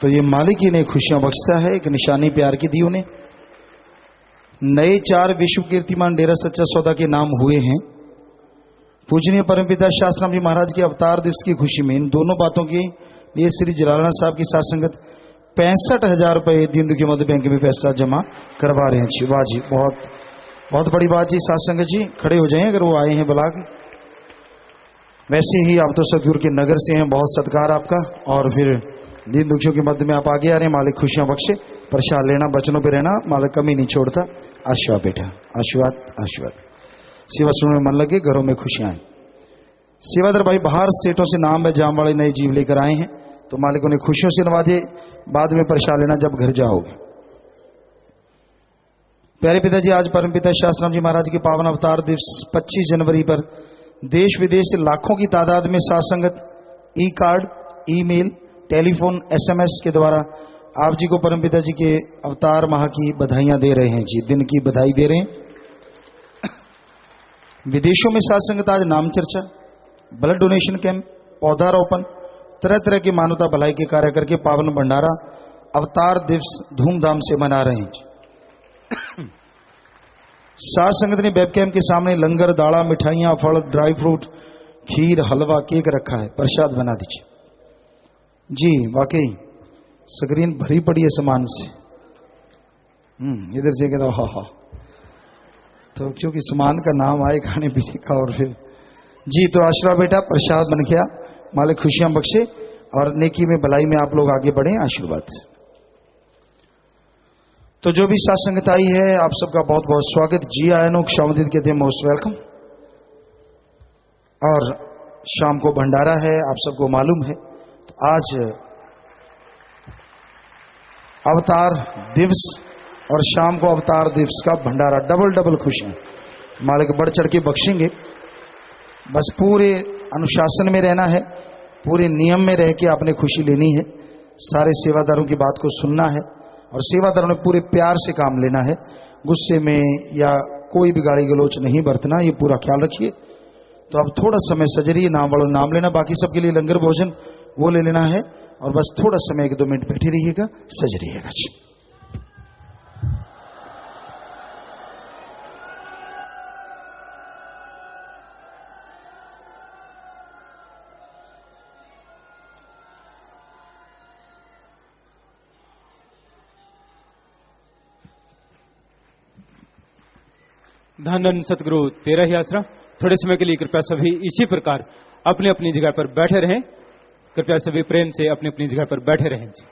तो ये मालिक इन्हें खुशियां बख्शता है, एक निशानी प्यार की दी उन्हें। नए 4 विश्व कीर्तिमान डेरा सच्चा सौदा के नाम हुए हैं। पूजनीय परमपिता शास्त्राम जी महाराज के अवतार दिवस की खुशी में इन दोनों बातों के लिए श्री जलारायण साहब की साथ संगत 65,000 रुपए दीन दुखी मध्य बैंक में पैसा जमा करवा रहे हैं। वाह जी, बहुत बड़ी बात जी। साथ संगत जी खड़े हो जाएं अगर वो आए हैं ब्लॉक। वैसे ही आप तो सतगुरु के नगर से हैं, बहुत सत्कार आपका। और फिर दीन दुखियों के मध्य में आप आगे आ रहे हैं। मालिक खुशियां बख्शे, प्रसाद लेना, बचनों पे रहना, मालिक कमी नहीं छोड़ता। आशीर्वाद बेटा, आशीर्वाद आशीर्वाद। सेवा सुनने में मन लगे, घरों में खुशियां आए। सेवादार भाई बाहर स्टेटों से नाम है जाम वाले नए जीव लेकर आए हैं, तो मालिक उन्हें खुशियों से नवाजे। बाद में प्रसाद लेना जब घर जाओगे। प्यारे पिताजी, आज परमपिता शास्त्राम जी महाराज के पावन अवतार दिवस 25 जनवरी पर देश विदेश से लाखों की तादाद में साथ संगत ई कार्ड, ईमेल, टेलीफोन, SMS के द्वारा आप जी को परमपिता जी के अवतार माह की बधाइयां दे रहे हैं जी, दिन की बधाई दे रहे हैं। विदेशों में साथ संगत आज नाम चर्चा, ब्लड डोनेशन कैंप, पौधारोपण, तरह तरह की मानवता भलाई के कार्य करके पावन भंडारा अवतार दिवस धूमधाम से मना रहे हैं। साथ संगत ने वेबकैम के सामने लंगर, दाड़ा, मिठाइयां, फल, ड्राई फ्रूट, खीर, हलवा, केक रखा है, प्रसाद बना दीजिए जी। वाकई स्क्रीन भरी पड़ी है सामान से। इधर से कहता हा, तो क्योंकि सामान का नाम आए खाने पीने का। और फिर जी, तो आशीर्वाद बेटा, प्रसाद बन गया, मालिक खुशियां बख्शे और नेकी में भलाई में आप लोग आगे बढ़े, आशीर्वाद से। तो जो भी साथ संगत आई है, आप सबका बहुत बहुत स्वागत। जी आयनो क्षामदित कहते हैं, मोस्ट वेलकम। और शाम को भंडारा है, आप सबको मालूम है। तो आज अवतार दिवस और शाम को अवतार दिवस का भंडारा, डबल डबल खुशियां मालिक बढ़ चढ़ के बख्शेंगे। बस पूरे अनुशासन में रहना है, पूरे नियम में रह के आपने खुशी लेनी है। सारे सेवादारों की बात को सुनना है और सेवादारों ने पूरे प्यार से काम लेना है। गुस्से में या कोई भी गाली गलोच नहीं बरतना, ये पूरा ख्याल रखिए। तो अब थोड़ा समय सजरिए, नाम वालों नाम लेना, बाकी सबके लिए लंगर भोजन वो ले लेना है। और बस थोड़ा समय 1-2 मिनट बैठे रहिएगा, सजरिएगा जी। धन धन सतगुरु तेरा ही आसरा। थोड़े समय के लिए कृपया सभी इसी प्रकार अपनी अपनी जगह पर बैठे रहें। कृपया सभी प्रेम से अपनी अपनी जगह पर बैठे रहें जी।